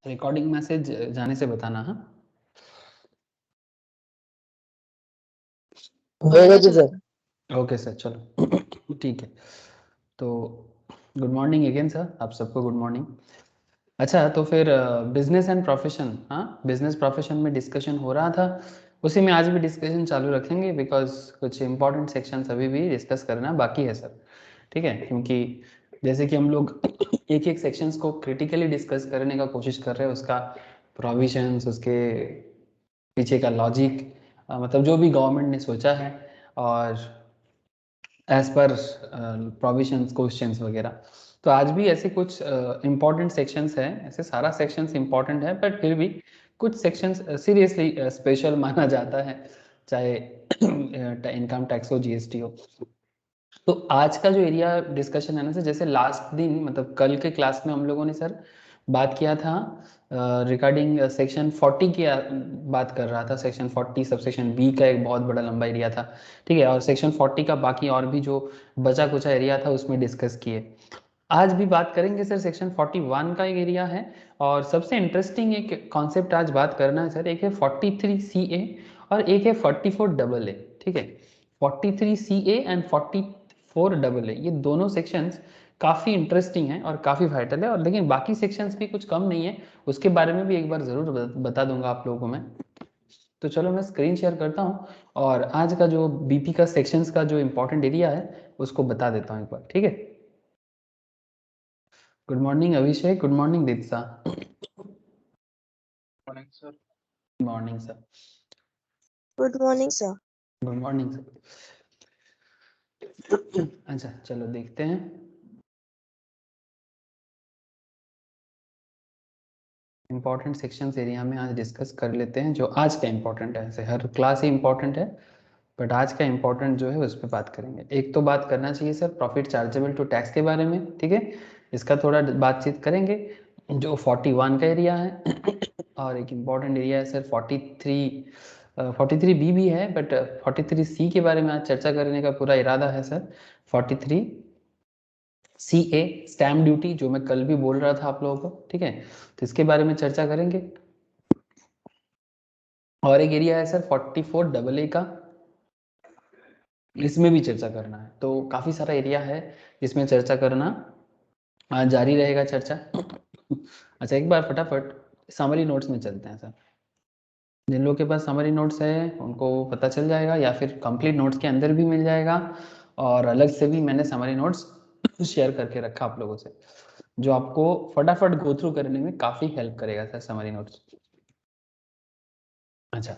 Recording message जाने से बताना। हाँ सर। ओके सर, चलो ठीक है। तो गुड मॉर्निंग अगेन सर, आप सबको गुड मॉर्निंग। अच्छा, तो फिर बिजनेस एंड प्रोफेशन, हाँ बिजनेस प्रोफेशन में डिस्कशन हो रहा था, उसी में आज भी डिस्कशन चालू रखेंगे बिकॉज कुछ इंपॉर्टेंट सेक्शंस अभी भी डिस्कस करना बाकी है सर। ठीक है, क्योंकि जैसे कि हम लोग एक एक सेक्शंस को क्रिटिकली डिस्कस करने का कोशिश कर रहे हैं, उसका प्रोविजंस, उसके पीछे का लॉजिक, मतलब जो भी गवर्नमेंट ने सोचा है और एज पर प्रोविजंस क्वेश्चंस वगैरह। तो आज भी ऐसे कुछ इम्पॉर्टेंट सेक्शंस हैं, ऐसे सारा सेक्शंस इम्पॉर्टेंट है बट फिर भी कुछ सेक्शंस सीरियसली स्पेशल माना जाता है, चाहे इनकम टैक्स हो, जीएसटी हो। तो आज का जो एरिया डिस्कशन है ना सर, जैसे लास्ट दिन मतलब कल के क्लास में हम लोगों ने सर बात किया था रिगार्डिंग सेक्शन 40 की बात कर रहा था। सेक्शन 40 सबसेक्शन बी का एक बहुत बड़ा लंबा एरिया था, ठीक है, और सेक्शन 40 का बाकी और भी जो बचा कुचा एरिया था उसमें डिस्कस किए। आज भी बात करेंगे सर, सेक्शन 41 का एक एरिया है और सबसे इंटरेस्टिंग एक कॉन्सेप्ट आज बात करना है सर। एक है 43CA और एक है 44AA, ठीक है। 43CA एंड 44AA, ये दोनों सेक्शंस काफ़ी इंटरेस्टिंग है और काफ़ी वाइटल है, और लेकिन बाकी सेक्शंस भी कुछ कम नहीं है, उसके बारे में भी एक बार ज़रूर बता दूंगा आप लोगों को मैं। तो चलो मैं स्क्रीन शेयर करता हूँ और आज का जो बीपी का सेक्शंस का जो इम्पोर्टेंट एरिया है उसको बता देता हूँ एक बार, ठीक है। Good morning Abhishek, good morning Deepsa. Morning sir. Morning sir. Good morning sir. Good morning sir. अच्छा चलो देखते हैं। इम्पॉर्टेंट सेक्शंस एरिया में आज डिस्कस कर लेते हैं, जो आज का इम्पोर्टेंट है। ऐसे हर क्लास ही इम्पोर्टेंट है बट आज का इम्पोर्टेंट जो है उस पर बात करेंगे। एक तो बात करना चाहिए sir profit chargeable to tax के बारे में, ठीक है, इसका थोड़ा बातचीत करेंगे जो 41 का एरिया है। और एक इम्पॉर्टेंट एरिया है सर 43B भी है बट 43C के बारे में आज चर्चा करने का पूरा इरादा है सर। 43CA स्टैम्प ड्यूटी, जो मैं कल भी बोल रहा था आप लोगों को, ठीक है, तो इसके बारे में चर्चा करेंगे। और एक एरिया है सर 44AA का, इसमें भी चर्चा करना है। तो काफ़ी सारा एरिया है जिसमें चर्चा करना आज जारी रहेगा चर्चा। अच्छा एक बार फटाफट समरी नोट्स में चलते हैं सर। जिन लोगों के पास समरी नोट्स है उनको पता चल जाएगा, या फिर कंप्लीट नोट्स के अंदर भी मिल जाएगा, और अलग से भी मैंने समरी नोट्स शेयर करके रखा आप लोगों से, जो आपको फटाफट गो थ्रू करने में काफ़ी हेल्प करेगा सर समरी नोट्स। अच्छा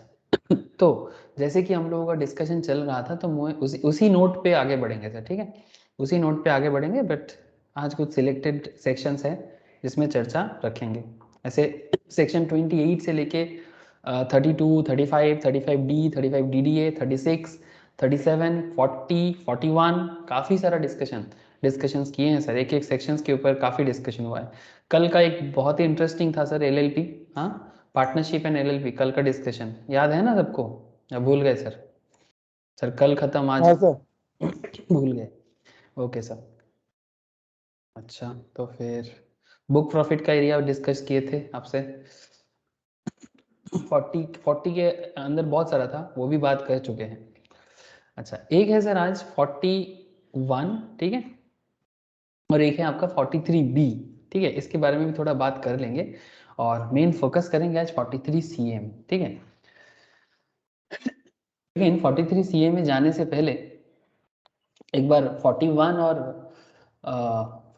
तो जैसे कि हम लोगों का डिस्कशन चल रहा था तो उसी नोट पे आगे बढ़ेंगे सर, ठीक है, उसी नोट पे आगे बढ़ेंगे बट आज कुछ सिलेक्टेड सेक्शंस है जिसमें चर्चा रखेंगे। ऐसे सेक्शन 28 से लेके 32, 35, 35D, 35DDA, 36, 37, 40, 41 काफ़ी सारा डिस्कशंस किए हैं सर। एक एक सेक्शंस के ऊपर काफ़ी डिस्कशन हुआ है। कल का एक बहुत ही इंटरेस्टिंग था सर LLP, हाँ पार्टनरशिप एंड LLP, कल का डिस्कशन याद है ना सबको, या भूल गए सर? सर कल खत्म आज भूल गए, ओके सर। अच्छा तो फिर बुक प्रॉफिट का एरिया डिस्कस किए थे आपसे। 40 के अंदर बहुत सारा था, वो भी बात कर चुके हैं। अच्छा एक है सर आज 41, ठीक है, और एक है आपका 43B, ठीक है, इसके बारे में भी थोड़ा बात कर लेंगे और मेन फोकस करेंगे आज 43CA में, ठीक है। लेकिन 43CA में जाने से पहले एक बार 41 और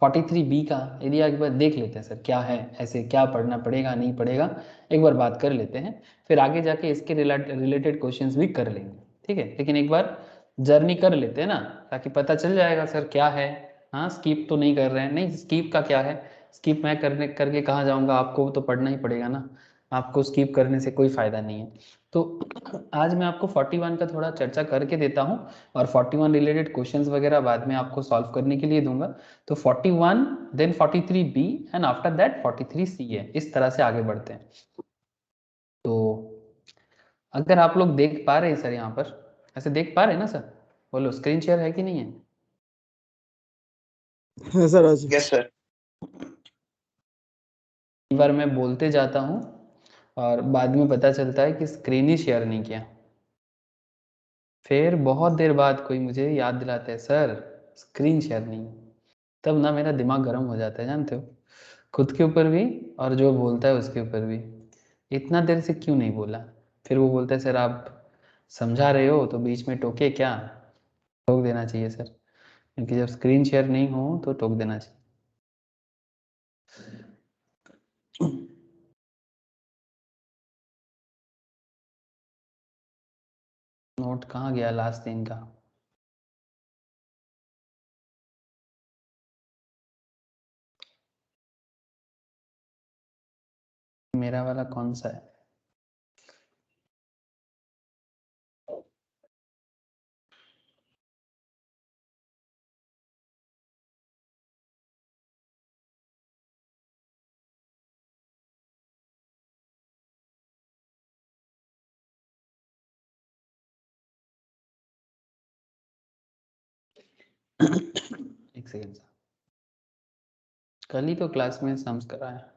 43B का एरिया एक बार देख लेते हैं सर, क्या है, ऐसे क्या पढ़ना पड़ेगा नहीं पड़ेगा, एक बार बात कर लेते हैं, फिर आगे जाके इसके रिलेटेड क्वेश्चंस भी कर लेंगे, ठीक है। लेकिन एक बार जर्नी कर लेते हैं ना, ताकि पता चल जाएगा सर क्या है। हाँ स्कीप तो नहीं कर रहे हैं, नहीं स्कीप का क्या है, स्कीप मैं करके कहाँ जाऊँगा, आपको तो पढ़ना ही पड़ेगा ना, आपको स्कीप करने से कोई फ़ायदा नहीं है। तो आज मैं आपको 41 का थोड़ा चर्चा करके देता हूँ और 41 रिलेटेड क्वेश्चंस वगैरह बाद में आपको सॉल्व करने के लिए दूंगा। तो 41 then 43B and after that 43CA, इस तरह से आगे बढ़ते हैं। तो अगर आप लोग देख पा रहे हैं सर, यहाँ पर ऐसे देख पा रहे हैं ना सर, बोलो स्क्रीन शेयर है कि नहीं है? सर। Yes sir. कई बार मैं बोलते जाता हूँ और बाद में पता चलता है कि स्क्रीन ही शेयर नहीं किया। फिर बहुत देर बाद कोई मुझे याद दिलाता है, सर स्क्रीन शेयर नहीं है। तब ना मेरा दिमाग गर्म हो जाता है, जानते हो, खुद के ऊपर भी और जो बोलता है उसके ऊपर भी। इतना देर से क्यों नहीं बोला? फिर वो बोलता है, सर आप समझा रहे हो तो बीच में टोके क्या? टोक देना चाहिए सर, क्योंकि जब स्क्रीन शेयर नहीं हो तो टोक देना चाहिए। नोट कहाँ गया लास्ट दिन का? मेरा वाला कौन सा है? एक सेकेंड सर, कल ही तो क्लास में सम्स कराया।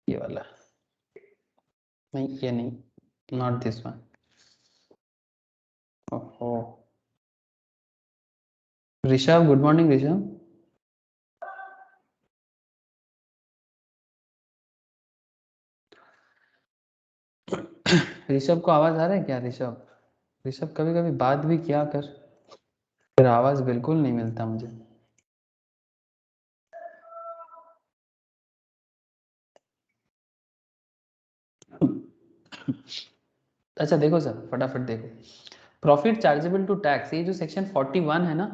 ये वाला नहीं, ये नहीं, नॉट दिस वन। ओहो, ऋषभ, गुड मॉर्निंग ऋषभ। ऋषभ को आवाज आ रहा है क्या? ऋषभ, ऋषभ कभी कभी बात भी किया कर, फिर आवाज बिल्कुल नहीं मिलता मुझे। अच्छा देखो सर, फटाफट देखो, प्रॉफिट चार्जेबल टू टैक्स, ये जो सेक्शन 41 है ना,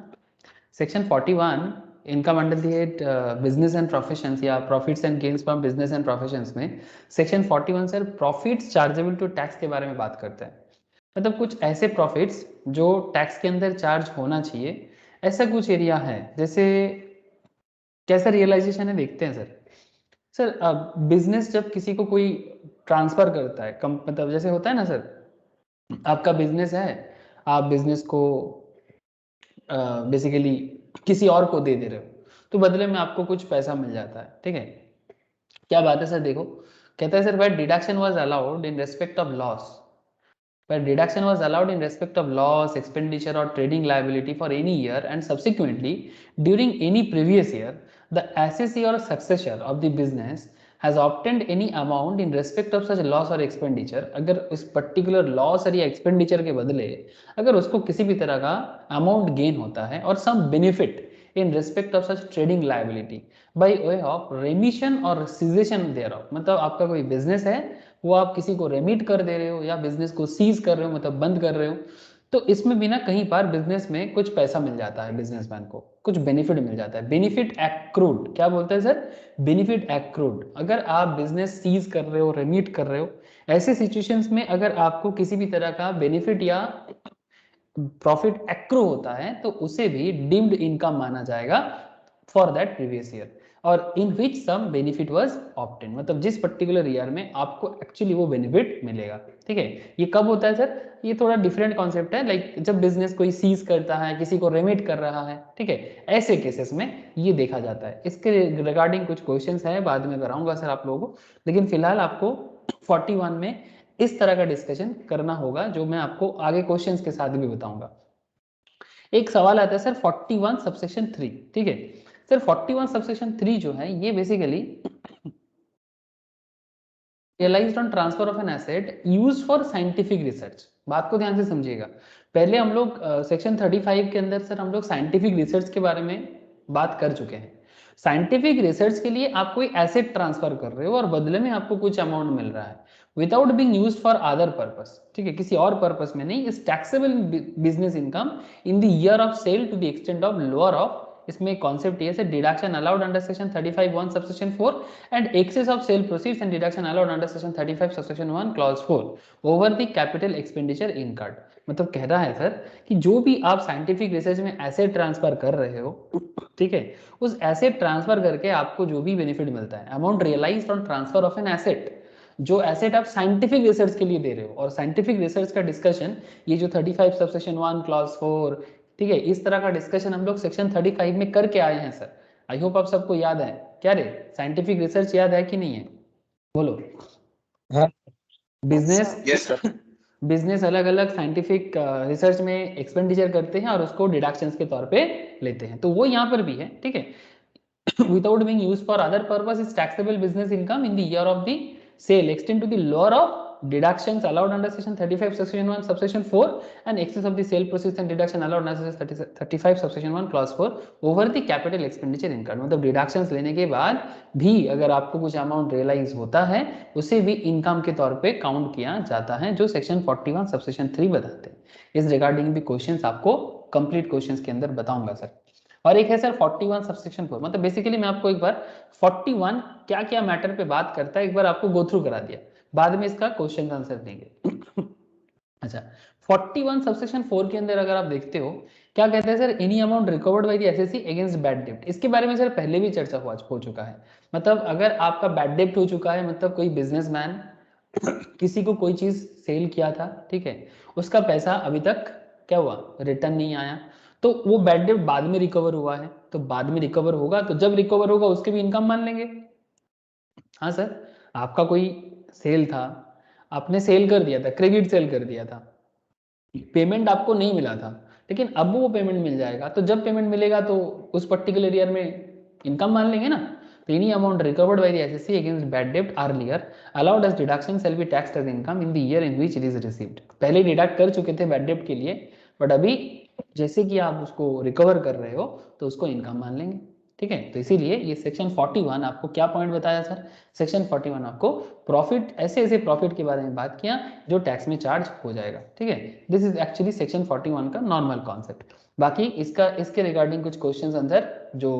section 41 income under the head business and professions या profits and gains from business and professions में section 41 sir profits chargeable to tax के बारे में बात करता है। मतलब कुछ ऐसे प्रॉफिट्स जो टैक्स के अंदर चार्ज होना चाहिए, ऐसा कुछ एरिया है। जैसे कैसा रियलाइजेशन है देखते हैं सर। सर अब बिजनेस जब किसी को कोई ट्रांसफर करता है, मतलब जैसे होता है ना सर, आपका बिजनेस है, आप बिजनेस को बेसिकली किसी और को दे दे रहे हो, तो बदले में आपको कुछ पैसा मिल जाता है, ठीक है। क्या बात है सर, देखो कहता है sir, when deduction was allowed in respect of loss, where deduction was allowed in respect of loss, expenditure or trading liability for any year and subsequently during any previous year, the assessee or successor of the business has obtained any amount in respect of such loss or expenditure, अगर उस particular loss और या expenditure के बदले अगर उसको किसी भी तरह का amount gain होता है और some benefit in respect of such trading liability by way of remission or cessation thereof, मतलब आपका कोई business है, वो आप किसी को रेमिट कर दे रहे हो या बिजनेस को सीज कर रहे हो, मतलब बंद कर रहे हो, तो इसमें भी ना कहीं पर बिजनेस में कुछ पैसा मिल जाता है, बिजनेसमैन को कुछ बेनिफिट मिल जाता है। बेनिफिट एक्रूड, क्या बोलते हैं सर? Benefit accrued. अगर आप बिजनेस सीज कर रहे हो, रेमिट कर रहे हो, ऐसे सिचुएशंस में अगर आपको किसी भी तरह का बेनिफिट या प्रॉफिट एक्रू होता है तो उसे भी डीम्ड इनकम माना जाएगा फॉर दैट प्रीवियस ईयर, और इन विच सम बेनिफिट वाज ऑब्टेन, मतलब जिस पर्टिकुलर ईयर में आपको एक्चुअली वो बेनिफिट मिलेगा, ठीक है। ये कब होता है सर? ये थोड़ा डिफरेंट कॉन्सेप्ट है, लाइक जब बिजनेस कोई सीज करता है, किसी को रेमिट कर रहा है, ठीक है, ऐसे केसेस में ये देखा जाता है। इसके रिगार्डिंग कुछ क्वेश्चंस है, बाद में कराऊंगा सर आप लोगों को, लेकिन फिलहाल आपको 41 में इस तरह का डिस्कशन करना होगा, जो मैं आपको आगे क्वेश्चंस के साथ भी बताऊंगा। एक सवाल आता है सर 41 सबसेक्शन 3, ठीक है सर। 41 सबसेक्शन 3 जो है ये basically realised on transfer of an asset used for scientific research. बात को ध्यान से समझिएगा, पहले हम लोग सेक्शन 35 के अंदर सर हम लोग साइंटिफिक रिसर्च के बारे में बात कर चुके हैं। साइंटिफिक रिसर्च के लिए आप कोई एसेट ट्रांसफर कर रहे हो और बदले में आपको कुछ अमाउंट मिल रहा है without being used for other purpose, ठीक है, किसी और पर्पस में नहीं। इस taxable business income in the year of sale to the extent of lower of, इसमें कॉन्सेप्ट ये है deduction allowed under section 35(1) subsection 4 and excess of sale proceeds and deduction allowed under section 35 subsection 1 clause 4 over the capital expenditure incurred. मतलब कह रहा है sir कि जो भी आप साइंटिफिक रिसर्च में एसेट ट्रांसफर कर रहे हो, ठीक है, उस एसेट ट्रांसफर करके आपको जो भी बेनिफिट मिलता है, amount realised on transfer of an asset, जो एसेट आप साइंटिफिक रिसर्च के लिए दे रहे हो, और साइंटिफिक रिसर्च का डिस्कशन ये जो 35 सबसेक्शन 1 क्लॉज 4, ठीक है, इस तरह का डिस्कशन हम लोग सेक्शन 35 में करके आए हैं सर। आई होप आप सबको याद है। क्या रे, साइंटिफिक रिसर्च याद है कि नहीं है? बोलो। हाँ बिजनेस, यस सर। बिजनेस अलग अलग साइंटिफिक रिसर्च में एक्सपेंडिचर करते हैं और उसको डिडक्शंस के तौर पे लेते हैं, तो वो यहाँ पर भी है, ठीक है। without being used for other purpose is taxable business income in the year of the sale extend to the lower of deductions allowed under section 35 subsection 1 subsection 4 and excess of the sale proceeds and deduction allowed under section 35 subsection 1 clause 4 over the capital expenditure incurred। मतलब deductions लेने के बाद भी अगर आपको कुछ amount realise होता है उसे भी इनकम के तौर पे काउंट किया जाता है, जो सेक्शन 41 सबसेक्शन 3 बताते हैं। इस रिगार्डिंग भी क्वेश्चंस आपको कंप्लीट क्वेश्चंस के अंदर बताऊंगा सर। और एक है सर 41 सबसेक्शन 4, मतलब बेसिकली मैं आपको एक बार 41 क्या क्या मैटर पे बात करता है एक बार आपको गो थ्रू करा दिया, बाद में इसका क्वेश्चन आंसर देंगे। अच्छा, 41 सबसेक्शन 4 के अंदर अगर आप देखते हो क्या कहते हैं sir, any amount recovered by the SSC against bad डेब्ट। इसके बारे में सर पहले भी चर्चा हो चुका है। मतलब अगर आपका बैड डेब्ट हो चुका है, मतलब कोई बिजनेसमैन किसी को कोई चीज सेल किया था, ठीक है, उसका पैसा अभी तक क्या हुआ, रिटर्न नहीं आया, तो वो बैड डेब्ट बाद में रिकवर हुआ है, तो बाद में रिकवर होगा, तो जब रिकवर होगा उसके भी इनकम मान लेंगे। हाँ सर, आपका कोई सेल था, आपने सेल कर दिया था, क्रेडिट सेल कर दिया था, पेमेंट आपको नहीं मिला था, लेकिन अब वो पेमेंट मिल जाएगा, तो जब पेमेंट मिलेगा तो उस पर्टिकुलर ईयर में इनकम मान लेंगे ना। तो any amount recovered by the SSC against bad डेब्ट earlier allowed as deduction shall be taxed as income in the year in which it is received. पहले डिडक्ट कर चुके थे बैड डेब्ट के लिए, बट अभी जैसे कि आप उसको रिकवर कर रहे हो तो उसको इनकम मान लेंगे, ठीक है। तो इसीलिए ये सेक्शन 41 आपको क्या पॉइंट बताया सर, सेक्शन 41 आपको प्रॉफिट, ऐसे ऐसे प्रॉफिट के बारे में बात किया जो टैक्स में चार्ज हो जाएगा, ठीक है। दिस इज एक्चुअली सेक्शन 41 का नॉर्मल कॉन्सेप्ट। बाकी इसके रिगार्डिंग कुछ क्वेश्चंस अंदर जो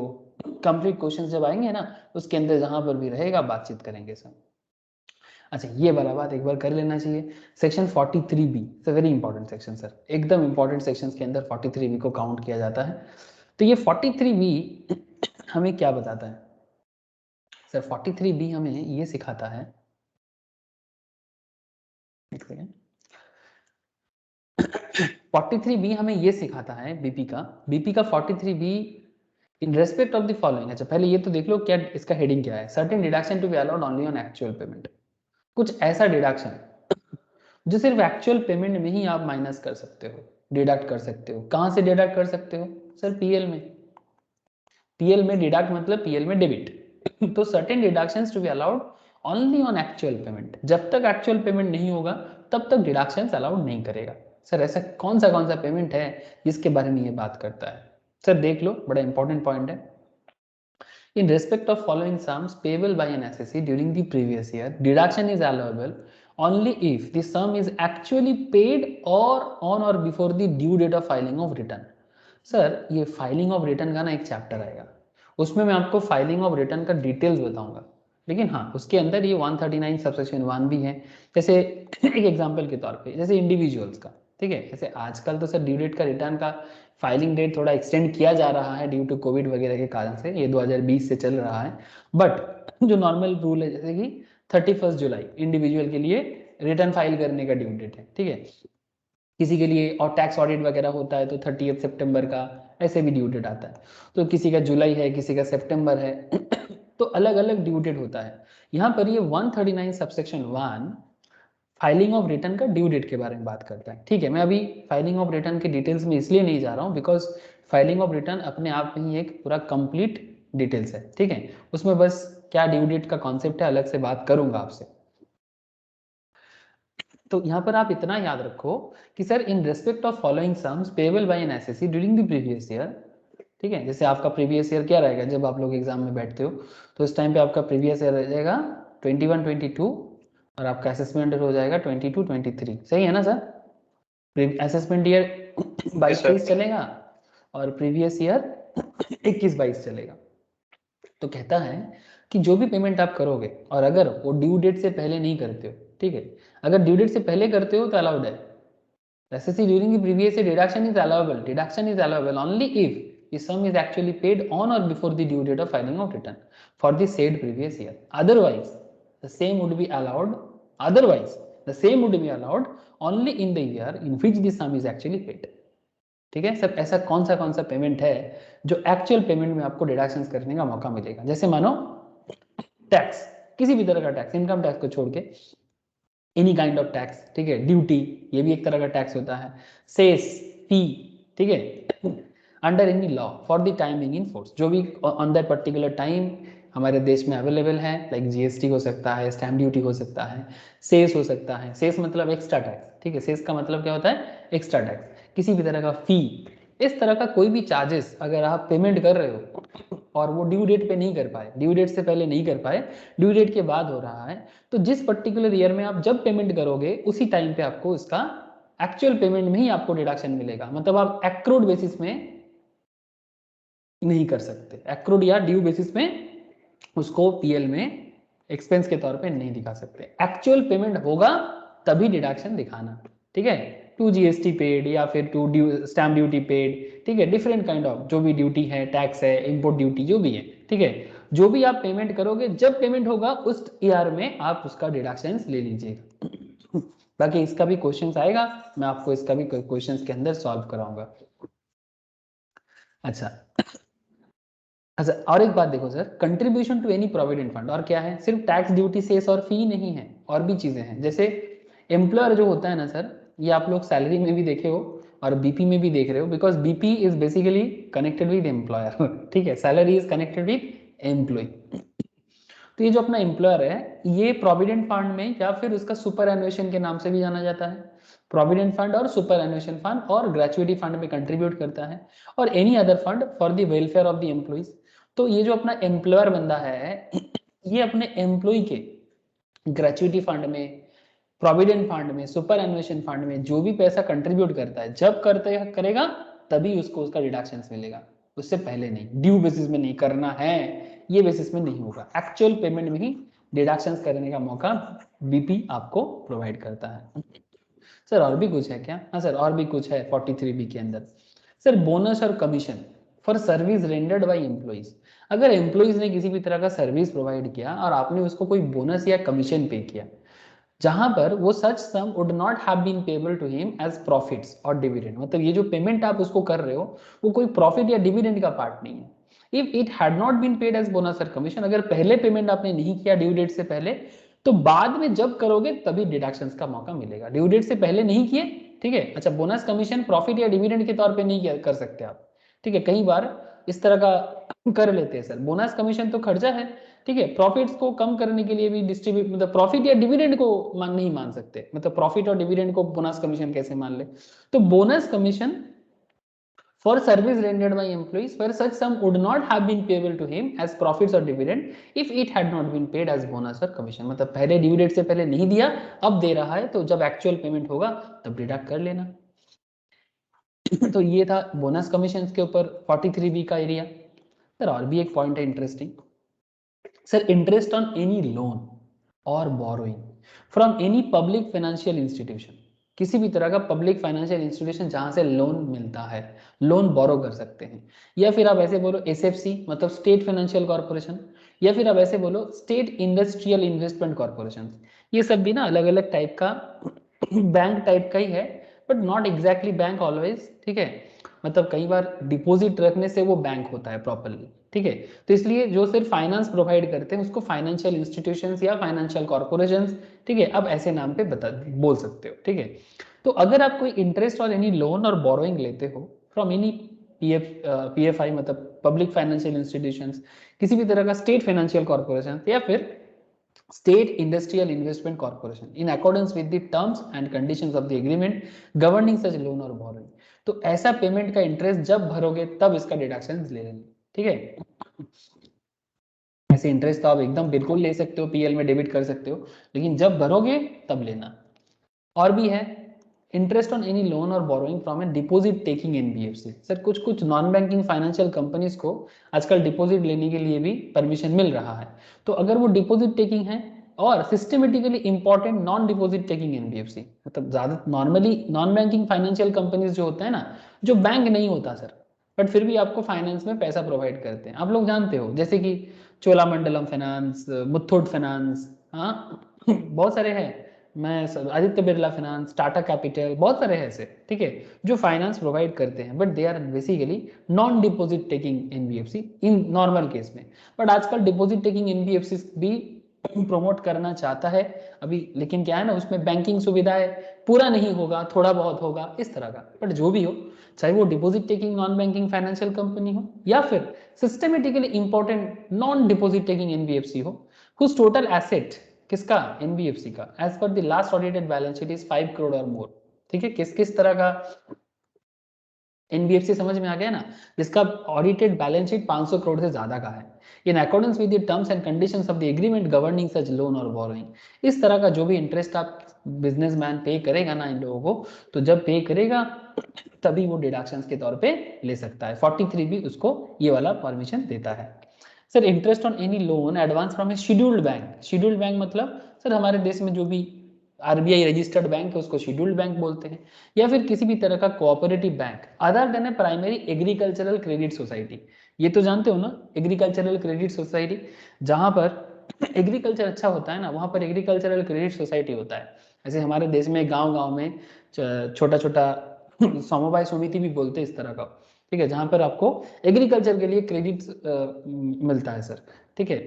कंप्लीट क्वेश्चंस जब आएंगे ना उसके अंदर जहां पर भी रहेगा बातचीत करेंगे सर। अच्छा, ये वाला बात एक बार कर लेना चाहिए। Section 43B it's a very important section sir, एकदम इंपॉर्टेंट सेक्शंस के अंदर 43B को काउंट किया जाता है। तो ये 43B हमें क्या बताता है सर? 43B हमें ये सिखाता है, एक सेकेंड, 43B हमें ये सिखाता है बीपी का 43B in respect of the following. अच्छा, पहले ये तो देख लो क्या इसका हेडिंग क्या है, certain deduction to be allowed only on actual payment. कुछ ऐसा डिडक्शन जो सिर्फ एक्चुअल पेमेंट में ही आप माइनस कर सकते हो, डिडक्ट कर सकते हो। कहां से डिडक्ट कर सकते हो सर? पीएल में। पीएल में डिडक्ट मतलब पीएल में डेबिट। तो certain deductions to be allowed only on actual payment. जब तक एक्चुअल पेमेंट नहीं होगा तब तक डिडक्शंस अलाउड नहीं करेगा। सर ऐसा कौन सा पेमेंट है जिसके बारे में ये बात करता है? सर देख लो, बड़ा इंपॉर्टेंट पॉइंट है। In respect of following sums payable by an SSC during the previous year, deduction is allowable only if the sum is actually paid or on or before the due date of filing of return। Sir ये filing of return का ना एक chapter आएगा, उसमें मैं आपको filing of return का details बताऊंगा, लेकिन हाँ उसके अंदर ये 139 सबसेक्शन 1 भी है। जैसे एक एग्जांपल के तौर पे जैसे इंडिविजुअल्स का, ठीक है, जैसे आजकल तो सर ड्यू डेट का रिटर्न का फाइलिंग डेट थोड़ा एक्सटेंड किया जा रहा है ड्यू टू कोविड वगैरह के कारण से, ये 2020 से चल रहा है, बट जो नॉर्मल रूल है जैसे कि 31 जुलाई इंडिविजुअल के लिए रिटर्न फाइल करने का ड्यू डेट है, ठीक है। किसी के लिए और टैक्स ऑडिट वगैरह होता है तो 30 सितंबर का ऐसे भी ड्यू डेट आता है, तो किसी का जुलाई है किसी का सितंबर है, तो अलग अलग ड्यू डेट होता है। यहाँ पर ये 139 सबसेक्शन 1 फाइलिंग ऑफ रिटर्न का ड्यू डेट के बारे में बात करता है, ठीक है। मैं अभी फाइलिंग ऑफ रिटर्न के डिटेल्स में इसलिए नहीं जा रहा हूँ बिकॉज फाइलिंग ऑफ रिटर्न अपने आप में ही एक पूरा कंप्लीट डिटेल्स है, ठीक है। उसमें बस क्या ड्यू डेट का कॉन्सेप्ट है अलग से बात करूंगा आपसे। तो यहाँ पर आप इतना याद रखो कि sir in respect of following sums payable by an SSC during the previous year, ठीक है। जैसे आपका प्रीवियस ईयर क्या रहेगा जब आप लोग एग्जाम में बैठते हो, तो इस टाइम पे आपका प्रीवियस ईयर रह जाएगा 21-22 और आपका असेसमेंट हो जाएगा 22-23, सही है ना सर? असेसमेंट ईयर 22-23 चलेगा और प्रीवियस ईयर 21-22 चलेगा। तो कहता है कि जो भी पेमेंट आप करोगे और अगर वो ड्यू डेट से पहले नहीं करते हो, ठीक है, अगर ड्यू डेट से पहले करते हो तो अलाउड है। SSC during the previous year deduction is allowable. Deduction is allowable only if the sum is actually paid on or before the due date of filing of return for the said previous year. Otherwise, the same would be allowed. Otherwise, the same would be allowed only in the year in which the sum is actually paid. ठीक है sir, ऐसा कौन सा payment है जो actual payment में आपको deductions करने का मौका मिलेगा? जैसे मानो टैक्स, किसी भी तरह का टैक्स, इनकम टैक्स को छोड़ के एनी काइंड ऑफ टैक्स, ठीक है, ड्यूटी, ये भी एक तरह का टैक्स होता है, सेस, फी, ठीक है, under any law for the timing in force, जो भी ऑन दैट पर्टिकुलर टाइम हमारे देश में अवेलेबल है, लाइक जीएसटी हो सकता है, स्टैम्प ड्यूटी हो सकता है, सेस हो सकता है, सेस मतलब एक्स्ट्रा टैक्स, ठीक है, सेस का मतलब क्या होता है? एक्स्ट्रा टैक्स, किसी भी तरह का फी, इस तरह का कोई भी चार्जेस अगर आप पेमेंट कर रहे हो और वो ड्यू डेट पे नहीं कर पाए, ड्यू डेट से पहले नहीं कर पाए, ड्यू डेट के बाद हो रहा है, तो जिस पर्टिकुलर ईयर में आप जब पेमेंट करोगे उसी टाइम पे आपको इसका एक्चुअल पेमेंट में ही आपको डिडक्शन मिलेगा। मतलब आप एक्रूड बेसिस में नहीं कर सकते, एक्रूड या ड्यू बेसिस में उसको पीएल में एक्सपेंस के तौर पे नहीं दिखा सकते। एक्चुअल पेमेंट होगा तभी डिडक्शन दिखाना, ठीक है, टू जीएसटी पेड या फिर टू स्टैम्प ड्यूटी पेड, ठीक है, डिफरेंट काइंड ऑफ जो भी ड्यूटी है, टैक्स है, इंपोर्ट ड्यूटी जो भी है, ठीक है, जो भी आप पेमेंट करोगे, जब पेमेंट होगा उस ईयर में आप उसका डिडक्शन ले लीजिएगा। बाकी इसका भी क्वेश्चंस आएगा, मैं आपको इसका भी क्वेश्चंस के अंदर सॉल्व कराऊंगा। अच्छा अच्छा, और एक बात देखो sir, contribution to any provident fund, और क्या है, सिर्फ टैक्स ड्यूटी सेस और फी नहीं है, और भी चीजें हैं, जैसे एम्प्लॉयर जो होता है ना सर, ये आप लोग सैलरी में भी देखे हो और बीपी में भी देख रहे हो, because BP is basically connected with employer, ठीक है, salary is connected with employ. तो ये जो अपना एम्प्लॉयर है, ये प्रोविडेंट फंड में या फिर उसका सुपर एनुएशन के नाम से भी जाना जाता है, प्रोविडेंट फंड और सुपर एनुएशन फंड और ग्रेचुइटी फंड में कंट्रीब्यूट करता है, और any other fund for the welfare of the employees. तो ये जो अपना एम्प्लॉयर बंदा है, ये अपने एम्प्लॉय के ग्रेचुइटी फंड में, प्रोविडेंट फंड में, सुपर एनुएशन फंड में जो भी पैसा कंट्रीब्यूट करता है, जब करेगा तभी उसको उसका डिडक्शन मिलेगा, उससे पहले नहीं, ड्यू बेसिस में नहीं करना है, ये बेसिस में नहीं होगा, एक्चुअल पेमेंट में ही डिडक्शन करने का मौका बीपी आपको प्रोवाइड करता है। सर और भी कुछ है क्या? हाँ सर, और भी कुछ है 43B के अंदर। सर बोनस और commission for service rendered by employees, अगर एम्प्लॉइज ने किसी भी तरह का सर्विस प्रोवाइड किया और आपने उसको कोई बोनस या कमीशन पे किया, जहां पर वो such sum would not have been payable to him as profits और डिविडेंड, मतलब ये जो पेमेंट आप उसको कर रहे हो वो कोई प्रॉफिट या डिविडेंड का पार्ट नहीं है। If it had not been paid as bonus और कमीशन, अगर पहले पेमेंट आपने नहीं किया ड्यू डेट से पहले, तो बाद में जब करोगे तभी डिडक्शंस का मौका मिलेगा, ड्यू डेट से पहले नहीं किए, ठीक है। अच्छा, बोनस कमीशन प्रॉफिट या डिविडेंड के तौर पे नहीं कर सकते आप, ठीक है, कई बार इस तरह का कर लेते हैं सर, बोनस कमीशन तो खर्चा है, ठीक है, प्रॉफिट्स को कम करने के लिए भी डिस्ट्रीब्यूट, मतलब प्रॉफिट या डिविडेंड को नहीं मान सकते, मतलब प्रॉफिट और डिविडेंड को बोनस कमीशन कैसे मान ले? तो bonus commission for service rendered by employees where such sum would not have been payable to him as profits or dividend if it had not been paid as bonus or commission, मतलब पहले due date से पहले नहीं दिया, अब दे रहा है, तो जब एक्चुअल पेमेंट होगा तब डिडक्ट कर लेना। तो ये था बोनस कमीशन के ऊपर 43B का एरिया। सर और भी एक पॉइंट है interesting, sir interest on any loan और borrowing from any public financial institution, किसी भी तरह का पब्लिक फाइनेंशियल इंस्टीट्यूशन जहां से लोन मिलता है, लोन बोरो कर सकते हैं, या फिर आप ऐसे बोलो एसएफसी मतलब स्टेट फाइनेंशियल कॉर्पोरेशन, या फिर आप ऐसे बोलो स्टेट इंडस्ट्रियल इन्वेस्टमेंट कॉर्पोरेशन, ये सब भी ना अलग अलग टाइप का बैंक टाइप का ही है, but not exactly bank always, ठीक है, मतलब कई बार डिपॉजिट रखने से वो बैंक होता है प्रॉपरली, ठीक है, तो इसलिए जो सिर्फ फाइनेंस प्रोवाइड करते हैं उसको फाइनेंशियल इंस्टीट्यूशंस या फाइनेंशियल कॉर्पोरेशंस, ठीक है, अब ऐसे नाम पे बोल सकते हो, ठीक है। तो अगर आप कोई इंटरेस्ट और एनी लोन और बोरोइंग लेते हो फ्रॉम एनी पीएफआई मतलब पब्लिक फाइनेंशियल इंस्टीट्यूशंस, किसी भी तरह का स्टेट फाइनेंशियल कॉर्पोरेशन या फिर state industrial investment corporation in accordance with the terms and conditions of the agreement governing such loan और बोरोइंग, तो ऐसा पेमेंट का इंटरेस्ट जब भरोगे तब इसका डिडक्शन ले लेना, ठीक है। ऐसे इंटरेस्ट तो आप एकदम बिल्कुल ले सकते हो, पीएल में डेबिट कर सकते हो, लेकिन जब भरोगे तब लेना। और भी है इंटरेस्ट ऑन एनी लोन और borrowing from A deposit taking NBFC, sir कुछ कुछ नॉन बैंकिंग फाइनेंशियल कंपनीज को आजकल डिपॉजिट लेने के लिए भी परमिशन मिल रहा है, तो अगर वो डिपॉजिट टेकिंग है और systematically important non deposit taking NBFC, मतलब ज्यादा normally non banking financial companies जो होता है ना, जो बैंक नहीं होता सर, बट फिर भी आपको फाइनेंस में पैसा प्रोवाइड करते हैं, आप लोग जानते हो, जैसे कि चोलामंडलम फाइनेंस, मुथूट फाइनेंस, हाँ बहुत सारे हैं, मैं आदित्य बिरला फाइनेंस, टाटा कैपिटल, बहुत सारे हैं ऐसे, ठीक है, जो फाइनेंस प्रोवाइड करते हैं, but they are basically non deposit taking NBFC in normal case में। बट आजकल डिपॉजिट टेकिंग एनबीएफसी भी प्रमोट करना चाहता है अभी, लेकिन क्या है ना, उसमें बैंकिंग सुविधाएं पूरा नहीं होगा, थोड़ा बहुत होगा इस तरह का। बट जो भी हो, चाहे वो deposit taking non banking financial company हो या फिर systematically important non deposit taking NBFC हो, whose total asset, किसका, एनबीएफसी का, एज पर the last audited balance sheet is 5 crore और मोर। ठीक है, किस किस तरह का एनबीएफसी समझ में आ गया ना, जिसका ऑडिटेड बैलेंस शीट 500 करोड़ से ज्यादा का है, इन accordance with the terms and conditions of the agreement governing such loan और बोरोइंग। इस तरह का जो भी इंटरेस्ट आप बिजनेसमैन पे करेगा ना इन लोगों को, तो जब पे करेगा तभी वो डिडक्शंस के तौर पे ले सकता है। 43 भी उसको ये वाला परमिशन देता है। Sir interest on any loan advance from A scheduled bank, scheduled bank मतलब सर हमारे देश में जो भी आरबीआई रजिस्टर्ड बैंक है उसको शेड्यूल्ड बैंक बोलते हैं, या फिर किसी भी तरह का cooperative bank other than a primary agricultural credit society. ये तो जानते हो ना, एग्रीकल्चरल क्रेडिट सोसाइटी, जहां पर एग्रीकल्चर अच्छा होता है ना, वहां पर एग्रीकल्चरल क्रेडिट सोसाइटी होता है। ऐसे हमारे देश में गांव गांव में छोटा छोटा समवाय समिति भी बोलते हैं इस तरह का, ठीक है, जहां पर आपको एग्रीकल्चर के लिए क्रेडिट मिलता है सर, ठीक है,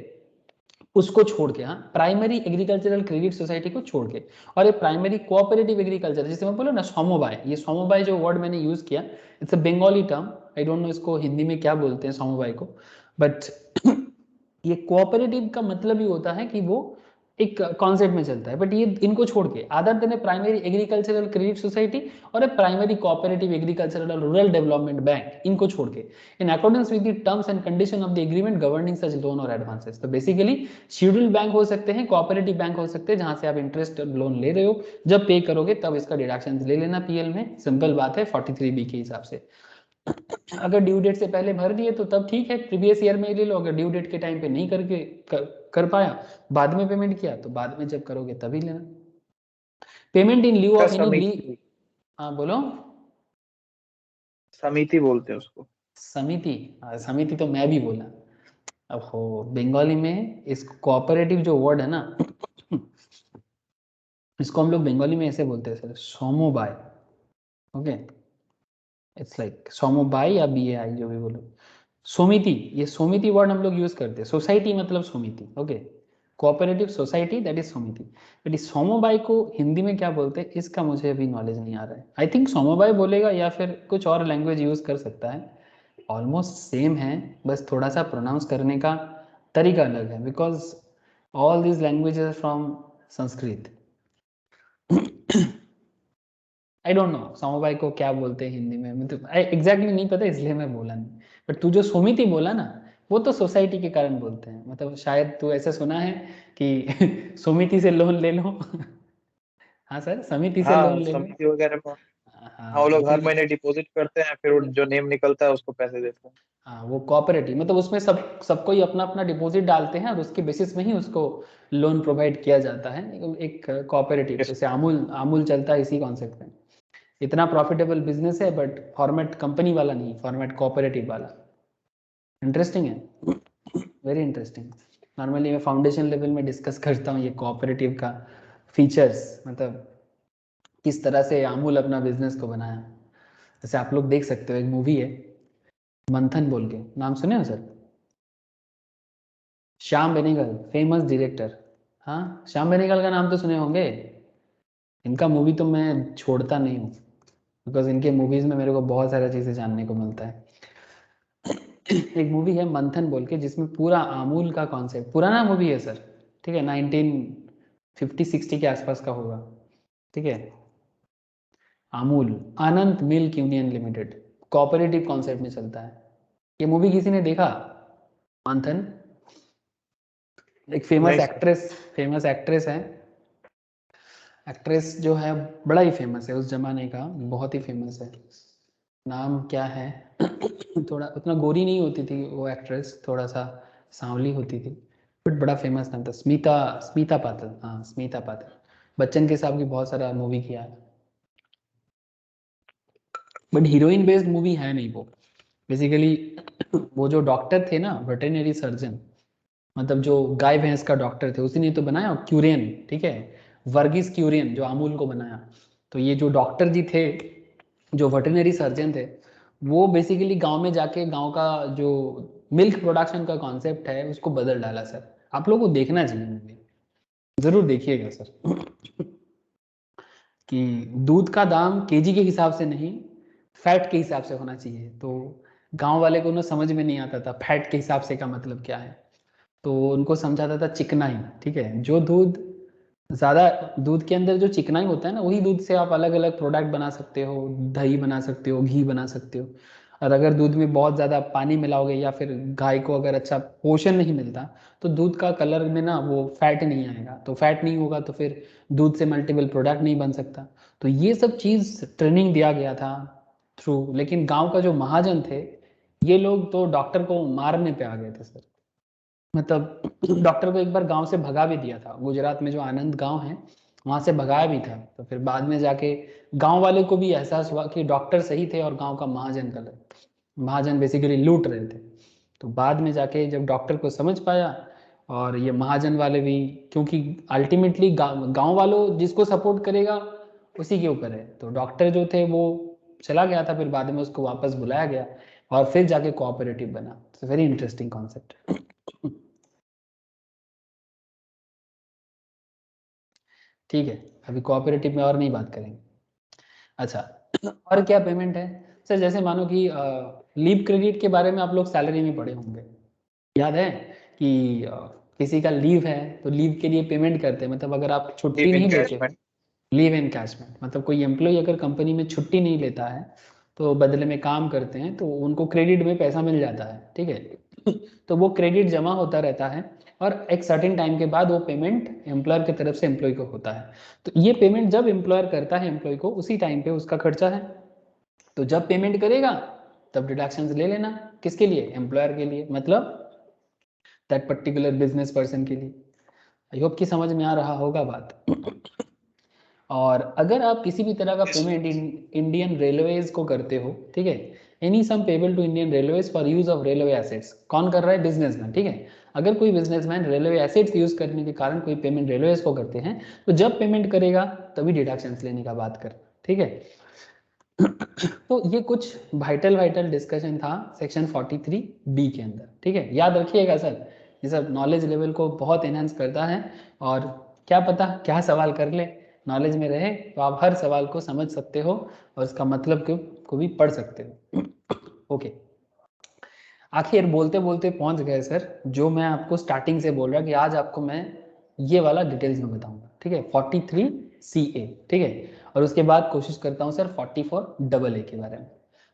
उसको छोड़ के, हाँ, प्राइमरी एग्रीकल्चरल क्रेडिट सोसाइटी को छोड़ के, और ये प्राइमरी कोऑपरेटिव एग्रीकल्चर, जिसे मैं बोला ना समवाय, ये समवाय जो वर्ड मैंने यूज किया, it's a Bengali term, I don't know इसको हिंदी में क्या बोलते हैं समवाय को, बट ये कोऑपरेटिव का मतलब ही होता है कि वो एक कॉन्सेप्ट में चलता है। बट ये इनको छोड़ के other than a primary agricultural credit society और a primary cooperative agricultural rural development bank, इनको छोड़ के in accordance with the terms and condition of the agreement governing such loan और एडवांसेस। तो बेसिकली शेड्यूल्ड बैंक हो सकते हैं, cooperative bank हो सकते हैं, जहां से आप इंटरेस्ट लोन ले रहे हो, जब पे करोगे तब इसका डिडक्शन ले लेना पीएल में, सिंपल बात है 43B के हिसाब से। अगर ड्यू डेट से पहले भर दिए तो तब ठीक है, प्रीवियस ईयर में ले लो, अगर ड्यू डेट के टाइम पे नहीं करके कर पाया, बाद में पेमेंट किया, तो बाद में जब करोगे तभी लेना। Payment in lieu of any ली, हाँ बोलो। समिति बोलते हैं उसको, समिति, समिति तो मैं भी बोला। अब हो बंगाली में इस कोऑपरेटिव जो वर्ड है ना इसको हम लोग बंगाली में ऐसे बोलते हैं सर, सोमोबाय, ओके, इट्स लाइक सोमोबाई या बीएआई जो भी बोलो, समिति, ये समिति वर्ड हम लोग यूज करते हैं, सोसाइटी मतलब समिति, okay, cooperative society that is समिति। बट इस सोमोबाई को हिंदी में क्या बोलते हैं इसका मुझे अभी नॉलेज नहीं आ रहा है। आई थिंक सोमोबाई बोलेगा या फिर कुछ और लैंग्वेज यूज कर सकता है, ऑलमोस्ट सेम है, बस थोड़ा सा प्रोनाउंस करने का तरीका अलग है, because all these languages from Sanskrit. I don't know समवाय को क्या बोलते हैं हिंदी में, मतलब एग्जैक्टली नहीं पता इसलिए मैं बोला नहीं। बट तू जो समिति बोला ना, वो तो सोसाइटी के कारण बोलते हैं, मतलब शायद तू ऐसे सुना है कि समिति से लोन ले लो हाँ सर, समिति से लोन हाँ ले लो, समिति वगैरह में। हाँ वो हाँ लोग हर इसीलिए, महीने डिपॉजिट करते हैं, फिर जो नेम निकलता है उसको पैसे देते हैं। हाँ वो कोऑपरेटिव, मतलब उसमें सबको ही अपना अपना डिपॉजिट डालते हैं और उसके बेसिस में ही उसको लोन प्रोवाइड किया जाता है, एक कोऑपरेटिव, जैसे अमूल, अमूल चलता है इसी कॉन्सेप्ट में। इतना प्रॉफिटेबल बिजनेस है, बट फॉर्मेट कंपनी वाला नहीं, फॉर्मेट कोऑपरेटिव वाला। इंटरेस्टिंग है, वेरी इंटरेस्टिंग। नॉर्मली मैं फाउंडेशन लेवल में डिस्कस करता हूँ ये कोऑपरेटिव का फीचर्स, मतलब किस तरह से अमूल अपना बिजनेस को बनाया। जैसे आप लोग देख सकते हो, एक मूवी है मंथन बोल के, नाम सुने हो sir? Shyam Benegal, famous director, हाँ श्याम बेनेगल का नाम तो सुने होंगे। इनका मूवी तो मैं छोड़ता नहीं हूँ, बिकॉज इनके मूवीज में मेरे को बहुत सारा चीज़ें जानने को मिलता है। एक मूवी है मंथन बोल के, जिसमें पूरा अमूल का कॉन्सेप्ट, पुराना मूवी है सर, ठीक है, 1950-60 के आसपास का होगा, ठीक है, Amul, Anand milk union limited, cooperative concept में चलता है। ये मूवी किसी ने देखा? मंथन, एक फेमस नहीं सर। एक्ट्रेस, फेमस एक्ट्रेस है, एक्ट्रेस जो है बड़ा ही फेमस है, उस जमाने का बहुत ही फेमस है, नाम क्या है थोड़ा उतना गोरी नहीं होती थी वो एक्ट्रेस, थोड़ा सा सांवली होती थी, बट बड़ा फेमस नाम था, स्मिता, स्मिता पाटिल, हाँ स्मिता पाटिल। बच्चन के साथ भी बहुत सारा मूवी किया है, बट हीरोइन बेस्ड मूवी है नहीं वो। बेसिकली वो जो डॉक्टर थे ना, वेटरनरी सर्जन, मतलब जो गाय भैंस का डॉक्टर थे, उसी ने तो बनाया क्यूरेन, ठीक है, वर्गीस क्यूरियन जो अमूल को बनाया, तो ये जो डॉक्टर जी थे, जो वेटरनरी सर्जन थे, वो बेसिकली गांव में जाके गांव का जो मिल्क प्रोडक्शन का कॉन्सेप्ट है उसको बदल डाला सर। आप लोगों को देखना चाहिए मूवी, जरूर देखिएगा सर। कि दूध का दाम केजी के हिसाब से नहीं, फैट के हिसाब से होना चाहिए। तो गांव वाले को ना समझ में नहीं आता था फैट के हिसाब से का मतलब क्या है, तो उनको समझाता था चिकनाई। ठीक है, जो दूध ज़्यादा, दूध के अंदर जो चिकनाई होता है ना, वही दूध से आप अलग अलग प्रोडक्ट बना सकते हो, दही बना सकते हो, घी बना सकते हो। और अगर दूध में बहुत ज़्यादा पानी मिलाओगे या फिर गाय को अगर अच्छा पोषण नहीं मिलता, तो दूध का कलर में ना वो फैट नहीं आएगा, तो फैट नहीं होगा तो फिर दूध से मल्टीपल प्रोडक्ट नहीं बन सकता। तो ये सब चीज़ ट्रेनिंग दिया गया था थ्रू। लेकिन गांव का जो महाजन थे, ये लोग तो डॉक्टर को मारने पे आ गए थे सर। मतलब डॉक्टर को एक बार गांव से भगा भी दिया था, गुजरात में जो आनंद गांव है वहां से भगाया भी था। तो फिर बाद में जाके गांव वाले को भी एहसास हुआ कि डॉक्टर सही थे और गांव का महाजन गलत, महाजन बेसिकली लूट रहे थे। तो बाद में जाके जब डॉक्टर को समझ पाया, और ये महाजन वाले भी, क्योंकि अल्टीमेटली गांव वालों जिसको सपोर्ट करेगा उसी के ऊपर है, तो डॉक्टर जो थे वो चला गया था, फिर बाद में उसको वापस बुलाया गया और फिर जाके कोऑपरेटिव बना। It's very interesting concept. ठीक है, अभी कोऑपरेटिव में और नहीं बात करेंगे। अच्छा, और क्या पेमेंट है सर? जैसे मानो कि लीव क्रेडिट के बारे में आप लोग सैलरी में पढ़े होंगे, याद है कि किसी का लीव है तो लीव के लिए पेमेंट करते हैं। मतलब अगर आप छुट्टी लीव नहीं लेते, इनकैशमेंट। लीव एनकैशमेंट मतलब कोई एम्प्लॉय अगर कंपनी में छुट्टी नहीं लेता है तो बदले में काम करते हैं, तो उनको क्रेडिट में पैसा मिल जाता है। ठीक है, तो वो क्रेडिट जमा होता रहता है और एक सर्टेन टाइम के बाद वो पेमेंट एम्प्लॉयर की तरफ से एम्प्लॉय को होता है। तो ये पेमेंट जब एम्प्लॉयर करता है एम्प्लॉय को, उसी टाइम पे उसका खर्चा है। तो जब पेमेंट करेगा तब डिडक्शंस ले लेना। किसके लिए? एम्प्लॉयर के लिए, मतलब दैट पर्टिकुलर बिजनेस पर्सन के लिए। आई होप कि समझ में आ रहा होगा बात। और अगर आप किसी भी तरह का पेमेंट इंडियन रेलवेज को करते हो, ठीक है, any sum payable to Indian railways for use of railway assets, कौन कर रहा है? बिजनेसमैन। ठीक है, अगर कोई बिजनेसमैन रेलवे एसेट्स यूज करने के कारण कोई पेमेंट रेलवेज को करते हैं, तो जब पेमेंट करेगा तभी डिडक्शंस लेने का बात कर। ठीक है, तो ये कुछ वाइटल डिस्कशन था सेक्शन 43 बी के अंदर। ठीक है, याद रखिएगा सर, ये सब नॉलेज लेवल को बहुत एनहांस करता है। और क्या पता क्या सवाल कर ले, नॉलेज में रहे तो आप हर सवाल को समझ सकते हो और उसका मतलब को भी पढ़ सकते हो। ओके, आखिर बोलते बोलते पहुंच गए सर, जो मैं आपको स्टार्टिंग से बोल रहा कि आज आपको मैं ये वाला डिटेल्स में बताऊंगा। ठीक है, 43 CA। ठीक है, और उसके बाद कोशिश करता हूँ सर 44 AA के बारे में।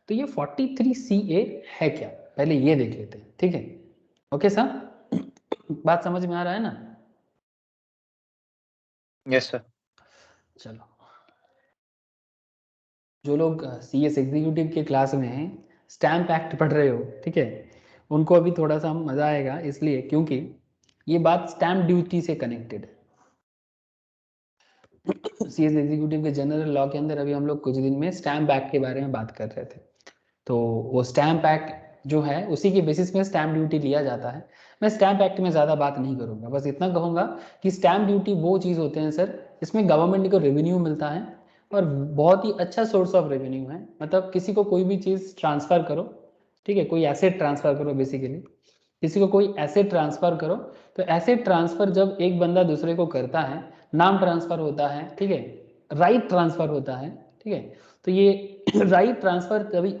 तो ये 43 CA है क्या, पहले ये देख लेते हैं। ठीक है, ओके सर, बात समझ में आ रहा है ना? Yes sir. चलो, जो लोग CS एग्जीक्यूटिव के क्लास में हैं, स्टैम्प एक्ट पढ़ रहे हो, ठीक है, उनको अभी थोड़ा सा मजा आएगा, इसलिए क्योंकि ये बात स्टैम्प ड्यूटी से कनेक्टेड है। CS एग्जीक्यूटिव के जनरल लॉ के अंदर अभी हम लोग कुछ दिन में स्टैम्प एक्ट के बारे में बात कर रहे थे। तो वो स्टैम्प एक्ट जो है उसी के बेसिस में स्टैम्प ड्यूटी लिया जाता है। मैं स्टैम्प एक्ट में ज़्यादा बात नहीं करूँगा, बस इतना कहूँगा कि स्टैम्प ड्यूटी वो चीज़ होते हैं सर, इसमें गवर्नमेंट को रेवेन्यू मिलता है और बहुत ही अच्छा सोर्स ऑफ रेवेन्यू है। मतलब किसी को कोई भी चीज़ ट्रांसफ़र करो, ठीक है, कोई एसेट ट्रांसफ़र करो, बेसिकली किसी को कोई एसेट ट्रांसफ़र करो, तो एसेट ट्रांसफ़र जब एक बंदा दूसरे को करता है, नाम ट्रांसफ़र होता है, ठीक है, राइट ट्रांसफ़र होता है। ठीक है, तो ये राइट ट्रांसफ़र तभी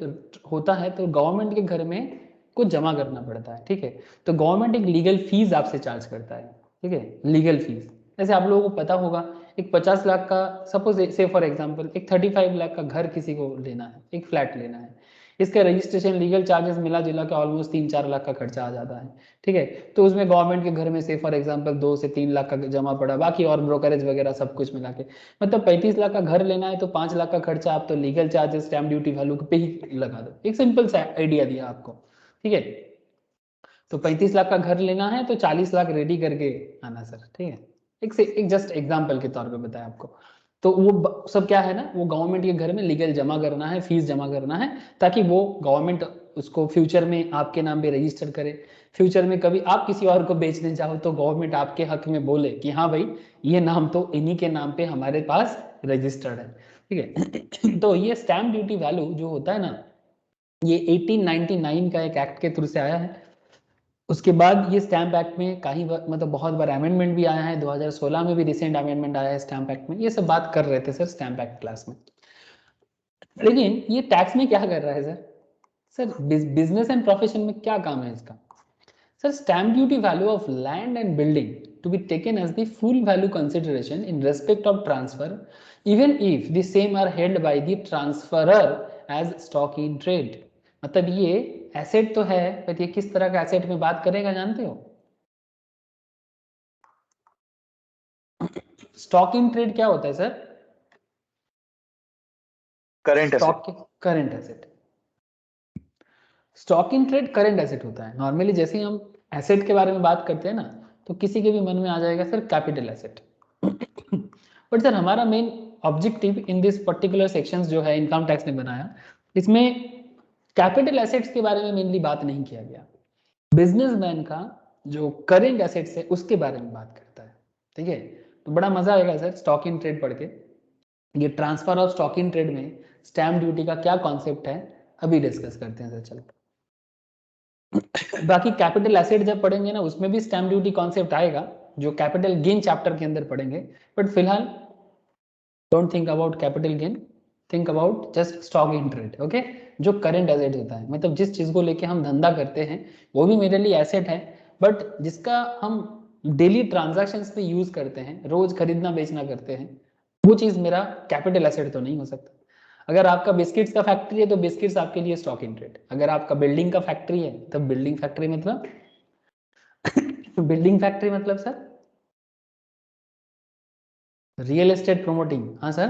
होता है तो गवर्नमेंट के घर में कुछ जमा करना पड़ता है। ठीक है, तो गवर्नमेंट एक लीगल फीस आपसे चार्ज करता है। ठीक है, लीगल फीस, जैसे आप लोगों को पता होगा, एक 50 लाख का, सपोज से फॉर एग्जांपल एक 35 लाख का घर किसी को लेना है, एक फ्लैट लेना है, इसका रजिस्ट्रेशन लीगल चार्जेस मिला जुला के ऑलमोस्ट 3-4 लाख का खर्चा आ जाता है। ठीक है, तो उसमें गवर्नमेंट के घर में से फॉर एग्जांपल 2 से 3 लाख का जमा पड़ा, बाकी और ब्रोकरेज वगैरह सब कुछ मिला के, मतलब 35 लाख का घर लेना है तो 5 लाख का खर्चा आप तो legal charges stamp duty value पे ही लगा दो। एक सिंपल सा आइडिया दिया आपको। ठीक है, तो 35 लाख का घर लेना है तो 40 लाख रेडी करके आना सर। ठीक है, एक जस्ट एग्जांपल के तौर पे बताया आपको। तो वो सब क्या है ना, वो गवर्नमेंट के घर में लीगल जमा करना है, फीस जमा करना है, ताकि वो गवर्नमेंट उसको फ्यूचर में आपके नाम पे रजिस्टर करे, फ्यूचर में कभी आप किसी और को बेचने जाओ तो गवर्नमेंट आपके हक में बोले कि हाँ भाई ये नाम तो इन्हीं के नाम पे हमारे पास रजिस्टर्ड है, ठीक है। तो ये स्टैम्प ड्यूटी वैल्यू जो होता है ना, ये 1899 का एक एक्ट के थ्रू से आया है। उसके बाद ये स्टैम्प एक्ट में मतलब बहुत बार अमेंडमेंट भी आया है, 2016 में भी रिसेंट अमेंडमेंट आया है स्टैम्प एक्ट में। ये सब बात कर रहे थे सर स्टैम्प एक्ट क्लास में। लेकिन ये टैक्स में क्या कर रहा है सर बिजनेस एंड प्रोफेशन में क्या काम है इसका? Sir, stamp duty value of land and building to be taken as the full value consideration in respect of transfer, even if the same are held by the transferor as stock in trade. मतलब ये asset तो है, पर ये किस तरह का asset में बात करेगा जानते हो? स्टॉक इन ट्रेड क्या होता है sir? Current asset. Stock current asset. Stock in trade current asset होता है। नॉर्मली जैसे ही हम एसेट के बारे में बात करते हैं ना, तो किसी के भी मन में आ जाएगा sir capital asset. But sir हमारा main objective in this particular sections जो है इनकम टैक्स ने बनाया, इसमें कैपिटल एसेट्स के बारे में मेनली बात नहीं किया गया। बिजनेसमैन का जो करेंट एसेट्स है उसके बारे में बात करता है, ठीक है। तो बड़ा मजा आएगा सर स्टॉक इन ट्रेड पढ़ के। ये transfer of stock in trade में स्टैम्प ड्यूटी का क्या कॉन्सेप्ट है अभी डिस्कस करते हैं सर। चलो बाकी कैपिटल एसेट जब पढ़ेंगे ना उसमें भी स्टैम्प ड्यूटी कॉन्सेप्ट आएगा, जो कैपिटल गेन चैप्टर के अंदर पढ़ेंगे। बट फिलहाल don't think about capital gain, think about just stock in trade, okay. जो करंट एसेट होता है, मतलब जिस चीज को लेके हम धंधा करते हैं वो भी मेरे लिए एसेट है, बट जिसका हम डेली ट्रांजैक्शंस में यूज करते हैं, रोज खरीदना बेचना करते हैं, वो चीज मेरा कैपिटल एसेट तो नहीं हो सकता। अगर आपका बिस्किट्स का फैक्ट्री है तो बिस्किट्स आपके लिए स्टॉक इन ट्रेड। अगर आपका बिल्डिंग का फैक्ट्री है तब बिल्डिंग फैक्ट्री मतलब बिल्डिंग फैक्ट्री मतलब सर रियल एस्टेट प्रमोटिंग, हाँ सर।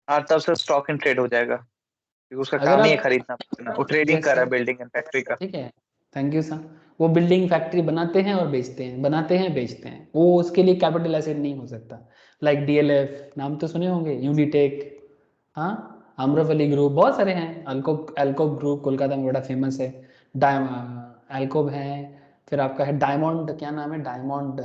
हाँ, तब से स्टॉक इन ट्रेड हो जाएगा, क्योंकि उसका अगर काम ही है आप खरीदना बेचना। वो ट्रेडिंग यस कर रहा सर, है बिल्डिंग एंड फैक्ट्री का। ठीक है, थैंक यू सर। वो बिल्डिंग फैक्ट्री बनाते हैं और बेचते हैं, बनाते हैं बेचते हैं, वो उसके लिए कैपिटल एसेट नहीं हो सकता। लाइक डीएलएफ नाम तो सुने होंगे, यूनिटेक, हाँ, आम्रवली ग्रुप, बहुत सारे हैं। अल्कोब एल्कोब ग्रुप कोलकाता में बड़ा फेमस है। एल्कोब है, फिर आपका है डायमंड, क्या नाम है, डायमंड,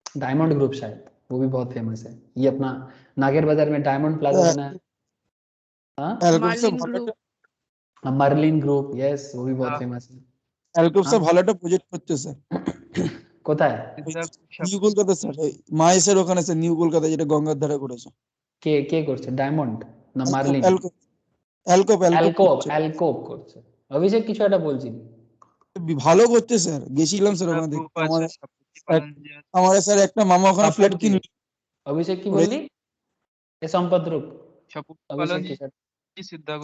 डायमंड ग्रुप शायद, वो भी बहुत फेमस है। ये अपना नागेर बाजार में डायमंड प्लाजा बना है, हाँ। অ্যালকোপ से Marlin ভালো Group, मर्लिन ग्रुप, यस, वो भी बहुत हाँ। फेमस है। অ্যালকোপ हाँ से ভালো একটা প্রজেক্ট করছে স্যার। কোথায়? নিউ কলকাতা স্যার, ওই মাহেশের ওখানে স্যার, নিউ কলকাতা যেটা গঙ্গার ধারে করেছে। কে করছে? ডায়মন্ড না অ্যালকোপ মার্লিন? অ্যালকোপ অ্যালকোপ অ্যালকোপ অ্যালকোব, করছে। অ্যালকোব করছে। অভিষেক কিছু একটা বলছিলি। ভালো করছে স্যার, গেছিলাম স্যার ওখানে দেখতে। আমার স্যার একটা মামা ওখানে ফ্ল্যাট সাপুরজি, কিনলো। অভিষেক কি ওরে বললি? এ সম্পদ রূপ, अभिषेक के साथ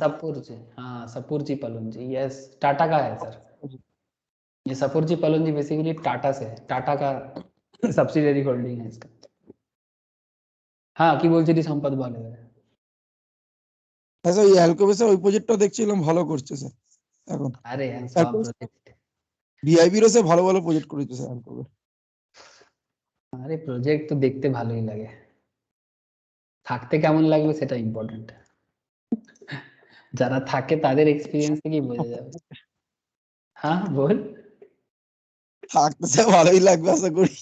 सपूरजी, हाँ सपूरजी पलूंजी, यस, टाटा का है सर। ये सपूरजी पलूंजी बेसिकली टाटा से है, टाटा का सब्सिडियरी होल्डिंग है इसका। हाँ কি বলছিলি সম্পদ বল এবারে। হ্যাঁ স্যার, ওই অ্যালকোপে স্যার ওই প্রজেক্টটা দেখছিলাম, ভালো করছে স্যার এখন। আরে সব প্রজেক্ট, ভিআইপিরও স্যার ভালো ভালো প্রজেক্ট করেছে স্যার অ্যালকোপে। আরে প্রজেক্ট তো দেখতে ভালোই লাগে, থাকতে কেমন লাগবে সেটা ইম্পর্টেন্ট। যারা থাকে তাদের এক্সপিরিয়েন্স থেকেই বোঝা যাবে। हाँ बोल। থাকতে স্যার ভালোই লাগবে আশা করি।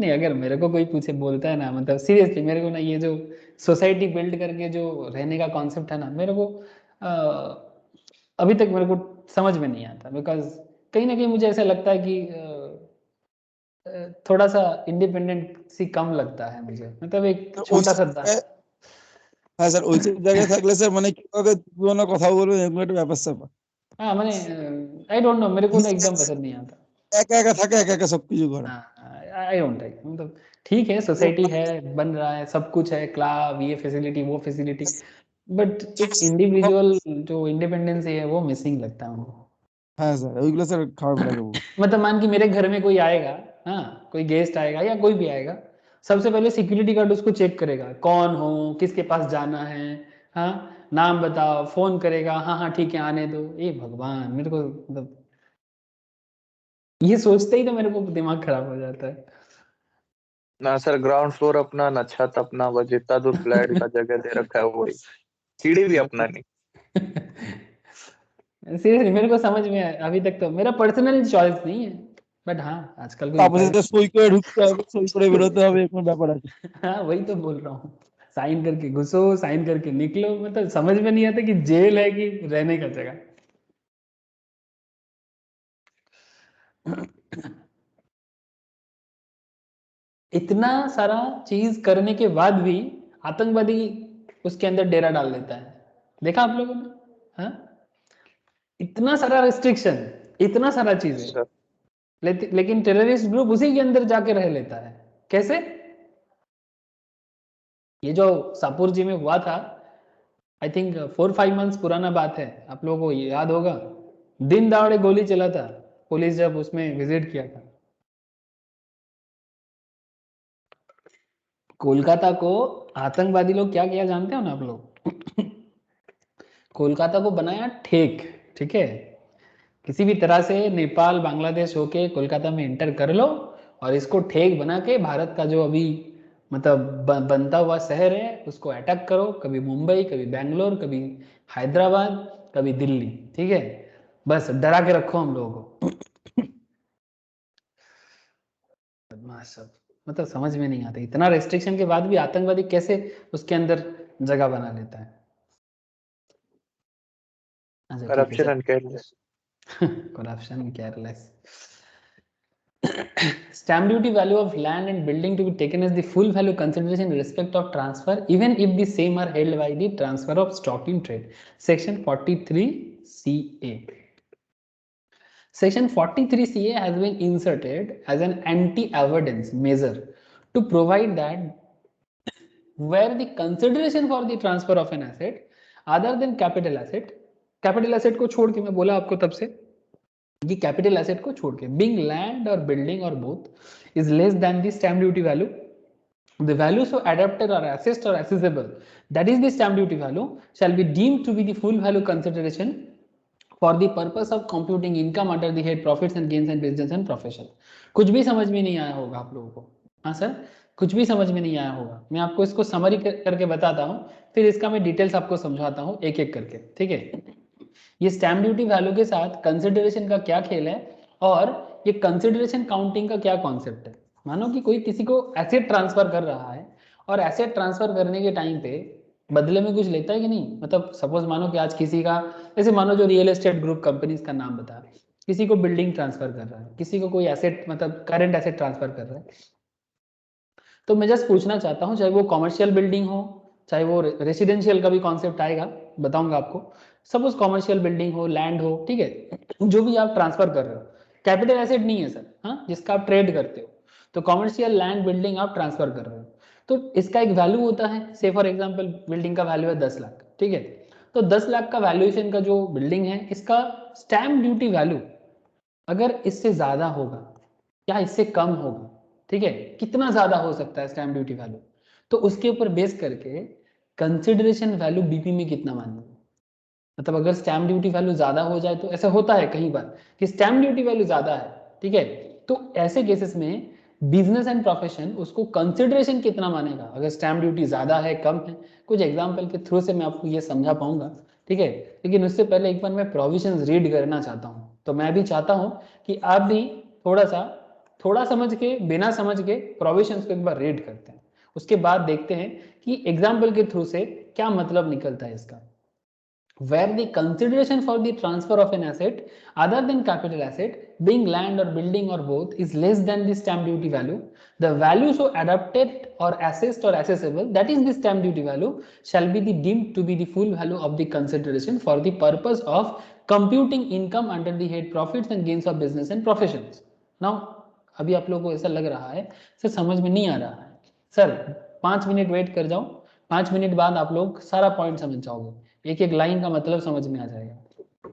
नहीं अगर मेरे को कोई पूछे बोलता है ना, मतलब सीरियसली मेरे को ना ये जो सोसाइटी बिल्ड करके जो रहने का कॉन्सेप्ट है ना, मेरे को अभी तक मेरे को समझ में नहीं आता। बिकॉज कहीं ना कहीं मुझे ऐसा लगता है कि थोड़ा सा इंडिपेंडेंट सी कम लगता है मुझे, मतलब एक ওই छोटा सा হ্যাঁ স্যার, ওইসব জায়গায় থাকলে স্যার মানে কিভাবে পুরোনো কথা বলবে এরকম একটা ব্যাপার স্যাপার। हाँ मैंने आई डोंट नो, मेरे को ना एकदम पसंद नहीं आता। একা একা থাকে, একা একা সবকিছু করে। आई डोंट लाइक, मतलब ठीक है सोसाइटी है, बन रहा है, सब कुछ है, क्लब, ये फैसिलिटी वो फैसिलिटी, बट एक इंडिविजुअल जो इंडिपेंडेंस है वो मिसिंग लगता है मुझे। হ্যাঁ স্যার, ওইগুলো স্যার খারাপ লাগে বহুত। मतलब मान कि मेरे घर में कोई आएगा, हाँ कोई गेस्ट आएगा या कोई भी आएगा, सबसे पहले सिक्योरिटी गार्ड उसको चेक करेगा, कौन हो, किसके पास जाना है, हाँ नाम बताओ, फोन करेगा, हाँ हाँ ठीक है आने दो। ये भगवान, मेरे को मतलब ये सोचते ही तो मेरे को दिमाग खराब हो जाता है। ना सर, ग्राउंड फ्लोर अपना, ना छत अपना, बस जितना दूर फ्लैट का जगह दे रखा है वही। सीढ़ी भी अपना नहीं। सीरियसली मेरे को समझ में आया अभी तक, तो मेरा पर्सनल चॉइस नहीं है, बट हाँ आजकल कोई তারপরে তো সই করে ঢুকতে হবে, সই করে বেরোতে হবে, এরকম ব্যাপার আছে। हाँ वही तो बोल रहा हूँ, साइन करके घुसो साइन करके निकलो, मतलब समझ में नहीं आता कि जेल है कि रहने का जगह। इतना सारा चीज करने के बाद भी आतंकवादी उसके अंदर डेरा डाल देता है, देखा आप लोगों ने? हाँ, इतना सारा रिस्ट्रिक्शन, इतना सारा चीजें, सर लेकिन टेररिस्ट ग्रुप उसी के अंदर जाके रह लेता है। कैसे? ये जो सापुर जी में हुआ था, आई थिंक 4-5 मंथ्स पुराना बात है, आप लोगों को याद होगा, दिन दहाड़े गोली चला था, पुलिस जब उसमें विजिट किया था। कोलकाता को आतंकवादी लोग क्या किया जानते हो ना आप लोग? कोलकाता को बनाया ठेक, ठीक है, किसी भी तरह से नेपाल बांग्लादेश होके कोलकाता में एंटर कर लो और इसको ठेक बना के भारत का जो अभी मतलब बनता हुआ शहर है उसको अटैक करो, कभी मुंबई, कभी बेंगलोर, कभी हैदराबाद, कभी दिल्ली, ठीक है, बस डरा के रखो हम लोगों को। बदमाश सब, मतलब समझ में नहीं आता, इतना रेस्ट्रिक्शन के बाद भी आतंकवादी कैसे उसके अंदर जगह बना लेता है। अच्छा ठीक है corruption sir, and careless. corruption, careless. Stamp duty value of land and building to be taken as the full value consideration in respect of transfer, even if the same are held by the transfer of stock in trade. Section 43CA. Section 43CA has been inserted as an anti-avoidance measure to provide that where the consideration for the transfer of an asset other than capital asset को छोड़ के, मैं बोला आपको तब से, ये capital asset को छोड़ के, बिंग लैंड और बिल्डिंग और both is less than the stamp duty value, the value so adapted or assessed or accessible, that is the stamp duty value, shall be deemed to be the full value consideration for the purpose of computing income under the head profits and gains and business and profession. कुछ भी समझ में नहीं आया होगा आप लोगों को? हाँ सर, कुछ भी समझ में नहीं आया होगा, मैं आपको इसको समरी करके बताता हूँ, फिर इसका मैं डिटेल्स आपको समझाता हूँ एक एक करके, ठीक है। ये स्टैम्प ड्यूटी वैल्यू के साथ कंसिडरेशन का क्या खेल है और ये कंसिडरेशन काउंटिंग का क्या कॉन्सेप्ट है। मानो कि कोई किसी को एसेट ट्रांसफर कर रहा है और एसेट ट्रांसफर करने के टाइम पे बदले में कुछ लेता है कि नहीं, मतलब सपोज मानो कि आज किसी का, जैसे मानो जो रियल एस्टेट ग्रुप कंपनीज का नाम बता, किसी को बिल्डिंग ट्रांसफर कर रहा है, किसी को कोई एसेट मतलब करंट एसेट ट्रांसफर कर रहा है, तो मैं जस्ट पूछना चाहता हूँ, चाहे वो कॉमर्शियल बिल्डिंग हो, चाहे वो रेसिडेंशियल का भी कॉन्सेप्ट आएगा बताऊंगा आपको, सपोज कॉमर्शियल बिल्डिंग हो, लैंड हो, ठीक है, जो भी आप ट्रांसफर कर रहे हो, कैपिटल एसेट नहीं है सर, हाँ, जिसका आप ट्रेड करते हो, तो कॉमर्शियल लैंड बिल्डिंग आप ट्रांसफर कर रहे हो, तो इसका एक वैल्यू होता है, से फॉर एग्जाम्पल बिल्डिंग का वैल्यू है 10 लाख, ठीक है, तो 10 लाख का वैल्यूएशन का जो बिल्डिंग है, इसका स्टैम्प ड्यूटी वैल्यू अगर इससे ज्यादा होगा या इससे कम होगा, ठीक है, कितना ज्यादा हो सकता है स्टैम्प ड्यूटी वैल्यू, तो उसके ऊपर बेस करके कंसिडरेशन वैल्यू बीपी में कितना मानेंगे। मतलब अगर स्टैम्प ड्यूटी वैल्यू ज्यादा हो जाए, तो ऐसा होता है कई बार कि स्टैम्प ड्यूटी वैल्यू ज्यादा है, ठीक है, तो ऐसे केसेस में बिजनेस एंड प्रोफेशन उसको कंसिडरेशन कितना मानेगा, अगर स्टैम्प ड्यूटी ज्यादा है कम है, कुछ एग्जाम्पल के थ्रू से मैं आपको ये समझा पाऊंगा, ठीक है, लेकिन उससे पहले एक बार मैं प्रोविजंस रीड करना चाहता हूँ, तो मैं भी चाहता हूँ कि आप भी थोड़ा समझ के, बिना समझ के प्रोविजंस को एक बार रीड करते हैं, उसके बाद देखते हैं कि एग्जाम्पल के थ्रू से क्या मतलब निकलता है इसका। Where the consideration for the transfer of an asset other than capital asset, being land or building or both, is less than the stamp duty value, the value so adapted or assessed or accessible, that is the stamp duty value, shall be deemed to be the full value of the consideration for the purpose of computing income under the head profits and gains of business and professions. Now अभी आप लोगों को ऐसा लग रहा है sir समझ में नहीं आ रहा है, सर 5 मिनट वेट कर जाओ, 5 मिनट बाद आप लोग सारा पॉइंट समझ जाओगे, एक एक लाइन का मतलब समझ में आ जाएगा।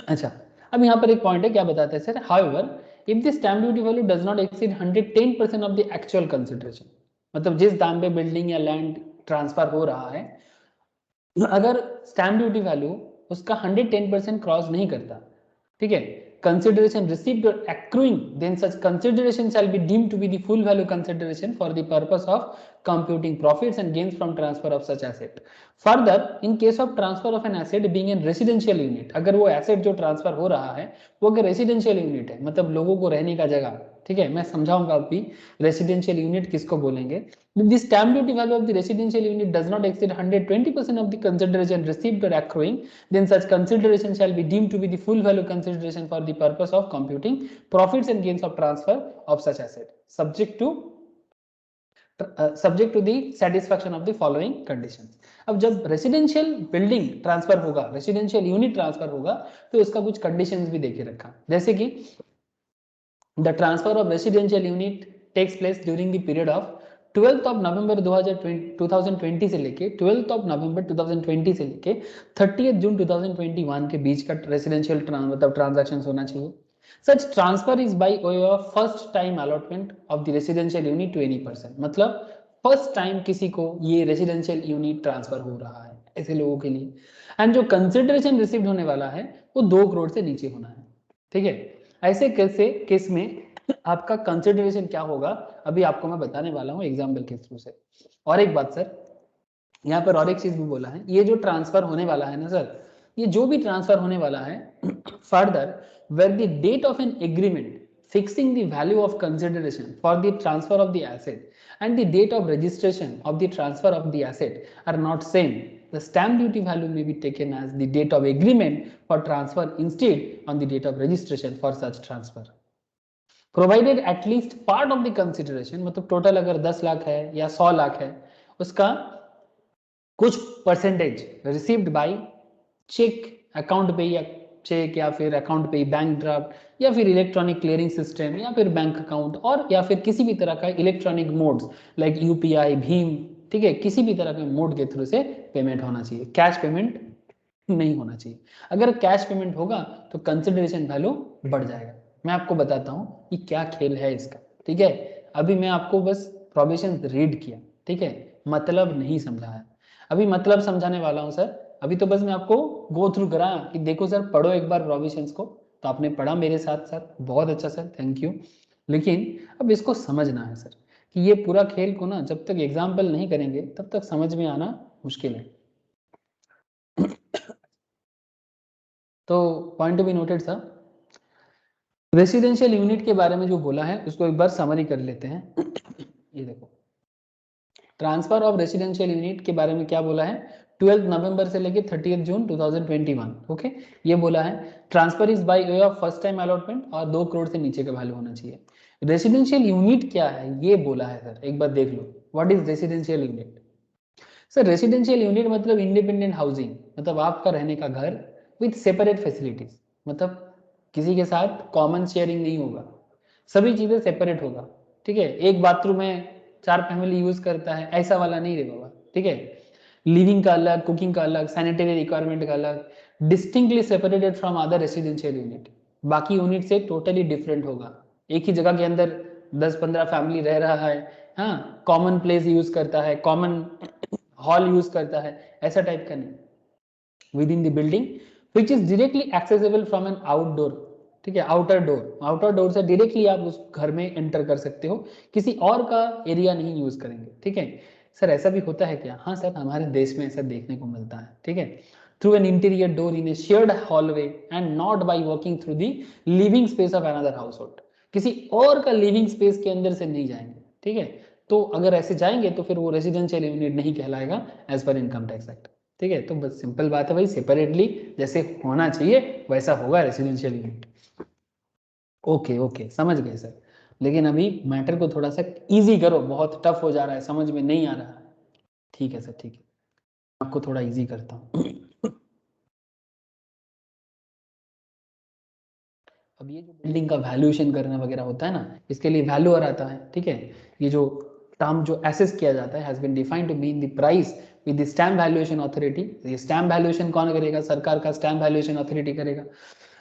अच्छा, अब यहाँ पर एक पॉइंट है, क्या बताते हैं sir, however if the stamp duty value does not exceed 110% of the actual consideration, मतलब जिस दाम पे बिल्डिंग या लैंड ट्रांसफर हो रहा है, अगर स्टैम्प ड्यूटी वैल्यू उसका 110% क्रॉस नहीं करता, ठीक है, consideration received or accruing, then such consideration shall be deemed to be the full value consideration for the purpose of computing profits and gains from transfer of such asset. Further, in case of transfer of an asset being in residential unit, अगर वो asset जो transfer हो रहा है वो अगर residential unit है, मतलब लोगों को रहने का जगह, ठीक है, मैं समझाऊंगा अभी रेसिडेंशियल यूनिट किसको बोलेंगे. The stamp duty value of the residential unit does not exceed 120% of the consideration received or accruing, then such consideration shall be deemed to be the full value consideration for the purpose of computing profits and gains of transfer of such asset, subject to the satisfaction of the following conditions. अब जब residential building transfer होगा, residential unit transfer होगा, तो इसका कुछ conditions भी देके रखा, जैसे कि the transfer of residential unit takes place during the period of 12th of November 2020 से लेके 12th of November 2020 से लेके 30th June 2021 के बीच का रेसिडेंशियल मतलब ट्रांजैक्शंस होना चाहिए. Such transfer is by way of first time allotment of the residential unit to any person. मतलब फर्स्ट टाइम किसी को ये रेसिडेंशियल यूनिट ट्रांसफर हो रहा है ऐसे लोगों के लिए. एंड जो कंसिडरेशन रिसीव्ड होने वाला है वो 2 करोड़ से नीचे होना है. ठीक है, ऐसे केस में आपका कंसिडरेशन क्या होगा अभी आपको मैं बताने वाला हूं एग्जाम्पल के थ्रू से. और एक बात सर, यहाँ पर और एक चीज भी बोला है, ये जो ट्रांसफर होने वाला है ना सर, ये जो भी ट्रांसफर होने वाला है, further where the date of an agreement fixing the value of consideration for the transfer of the asset and the date of registration of the transfer of the asset are not same, the stamp duty value may be taken as the date of agreement for transfer instead on the date of registration for such transfer, provided at least part of the consideration, मतलब total अगर 10 लाख है या 100 लाख है, उसका कुछ percentage received by cheque account payee या check या फिर अकाउंट पे बैंक ड्राफ्ट या फिर इलेक्ट्रॉनिक क्लियरिंग सिस्टम या फिर बैंक अकाउंट और या फिर किसी भी तरह का electronic modes like UPI, Bhim, ठीक है, किसी भी तरह के मोड के थ्रू से पेमेंट होना चाहिए, कैश पेमेंट नहीं होना चाहिए. अगर कैश पेमेंट होगा तो कंसिडरेशन वैल्यू बढ़ जाएगा. मैं आपको बताता हूँ कि क्या खेल है इसका. ठीक है, अभी मैं आपको बस प्रोविजन रीड किया, ठीक है, मतलब नहीं समझाया. अभी मतलब समझाने वाला हूँ सर. अभी तो बस मैं आपको गो थ्रू कराया कि देखो सर पढ़ो एक बार प्रोविजंस को. तो आपने पढ़ा मेरे साथ सर, बहुत अच्छा सर, थैंक यू. लेकिन अब इसको समझना है सर कि ये पूरा खेल को ना जब तक एग्जाम्पल नहीं करेंगे तब तक समझ में आना मुश्किल है. तो point to be noted sir, residential unit के बारे में जो बोला है उसको एक बार समरी कर लेते हैं. ये देखो, ट्रांसफर ऑफ रेसिडेंशियल यूनिट के बारे में क्या बोला है, 12 नवंबर से लेके 30 जून 2021. ओके, ये बोला है transfer is by way of first time allotment और 2 करोड़ से नीचे का वैल्यू होना चाहिए. रेसिडेंशियल यूनिट क्या है ये बोला है सर, एक बार देख लो. What is residential unit? Sir residential unit मतलब इंडिपेंडेंट हाउसिंग, मतलब आपका रहने का घर विथ सेपरेट फैसिलिटीज, मतलब किसी के साथ कॉमन शेयरिंग नहीं होगा, सभी चीजें सेपरेट होगा. ठीक है, एक बाथरूम में 4 फैमिली यूज करता है ऐसा वाला नहीं रे बाबा. ठीक है, लिविंग का अलग, कुकिंग का अलग, सैनिटरी रिक्वायरमेंट का अलग, distinctly separated from other residential unit, बाकी यूनिट से टोटली डिफरेंट होगा. एक ही जगह के अंदर 10-15 फैमिली रह रहा है, हाँ, कॉमन प्लेस यूज करता है, कॉमन हॉल यूज करता है, ऐसा टाइप का नहीं. With in the building which is directly accessible from N outdoor. ठीक है, आउटर डोर से डायरेक्टली आप उस घर में एंटर कर सकते हो, किसी और का एरिया नहीं यूज करेंगे. ठीक है सर, ऐसा भी होता है क्या? हाँ सर, हमारे देश में ऐसा देखने को मिलता है. ठीक है, through an interior door in A shared hallway and not by walking through the living space of another house hold. किसी और का लिविंग स्पेस के अंदर से नहीं जाएंगे. ठीक है, तो अगर ऐसे जाएंगे तो फिर वो रेसिडेंशियल यूनिट नहीं कहलाएगा as per income tax act. ठीक है, तो बस सिंपल बात है भाई, सेपरेटली जैसे होना चाहिए वैसा होगा रेसिडेंशियल यूनिट. ओके ओके, समझ गए सर. लेकिन अभी मैटर को थोड़ा सा इजी करो, बहुत टफ हो जा रहा है, समझ में नहीं आ रहा है. ठीक है सर, ठीक है, आपको थोड़ा इजी करता हूँ. अब ये जो बिल्डिंग का वैल्यूएशन करना वगैरह होता है ना, इसके लिए वैल्यूअर आता है. ठीक है, ये जो टर्म जो एसेस किया जाता है has been defined to mean the price with the stamp valuation authority. ये स्टैम्प वैल्यूएशन कौन करेगा? सरकार का स्टैम्प वैल्यूएशन अथॉरिटी करेगा.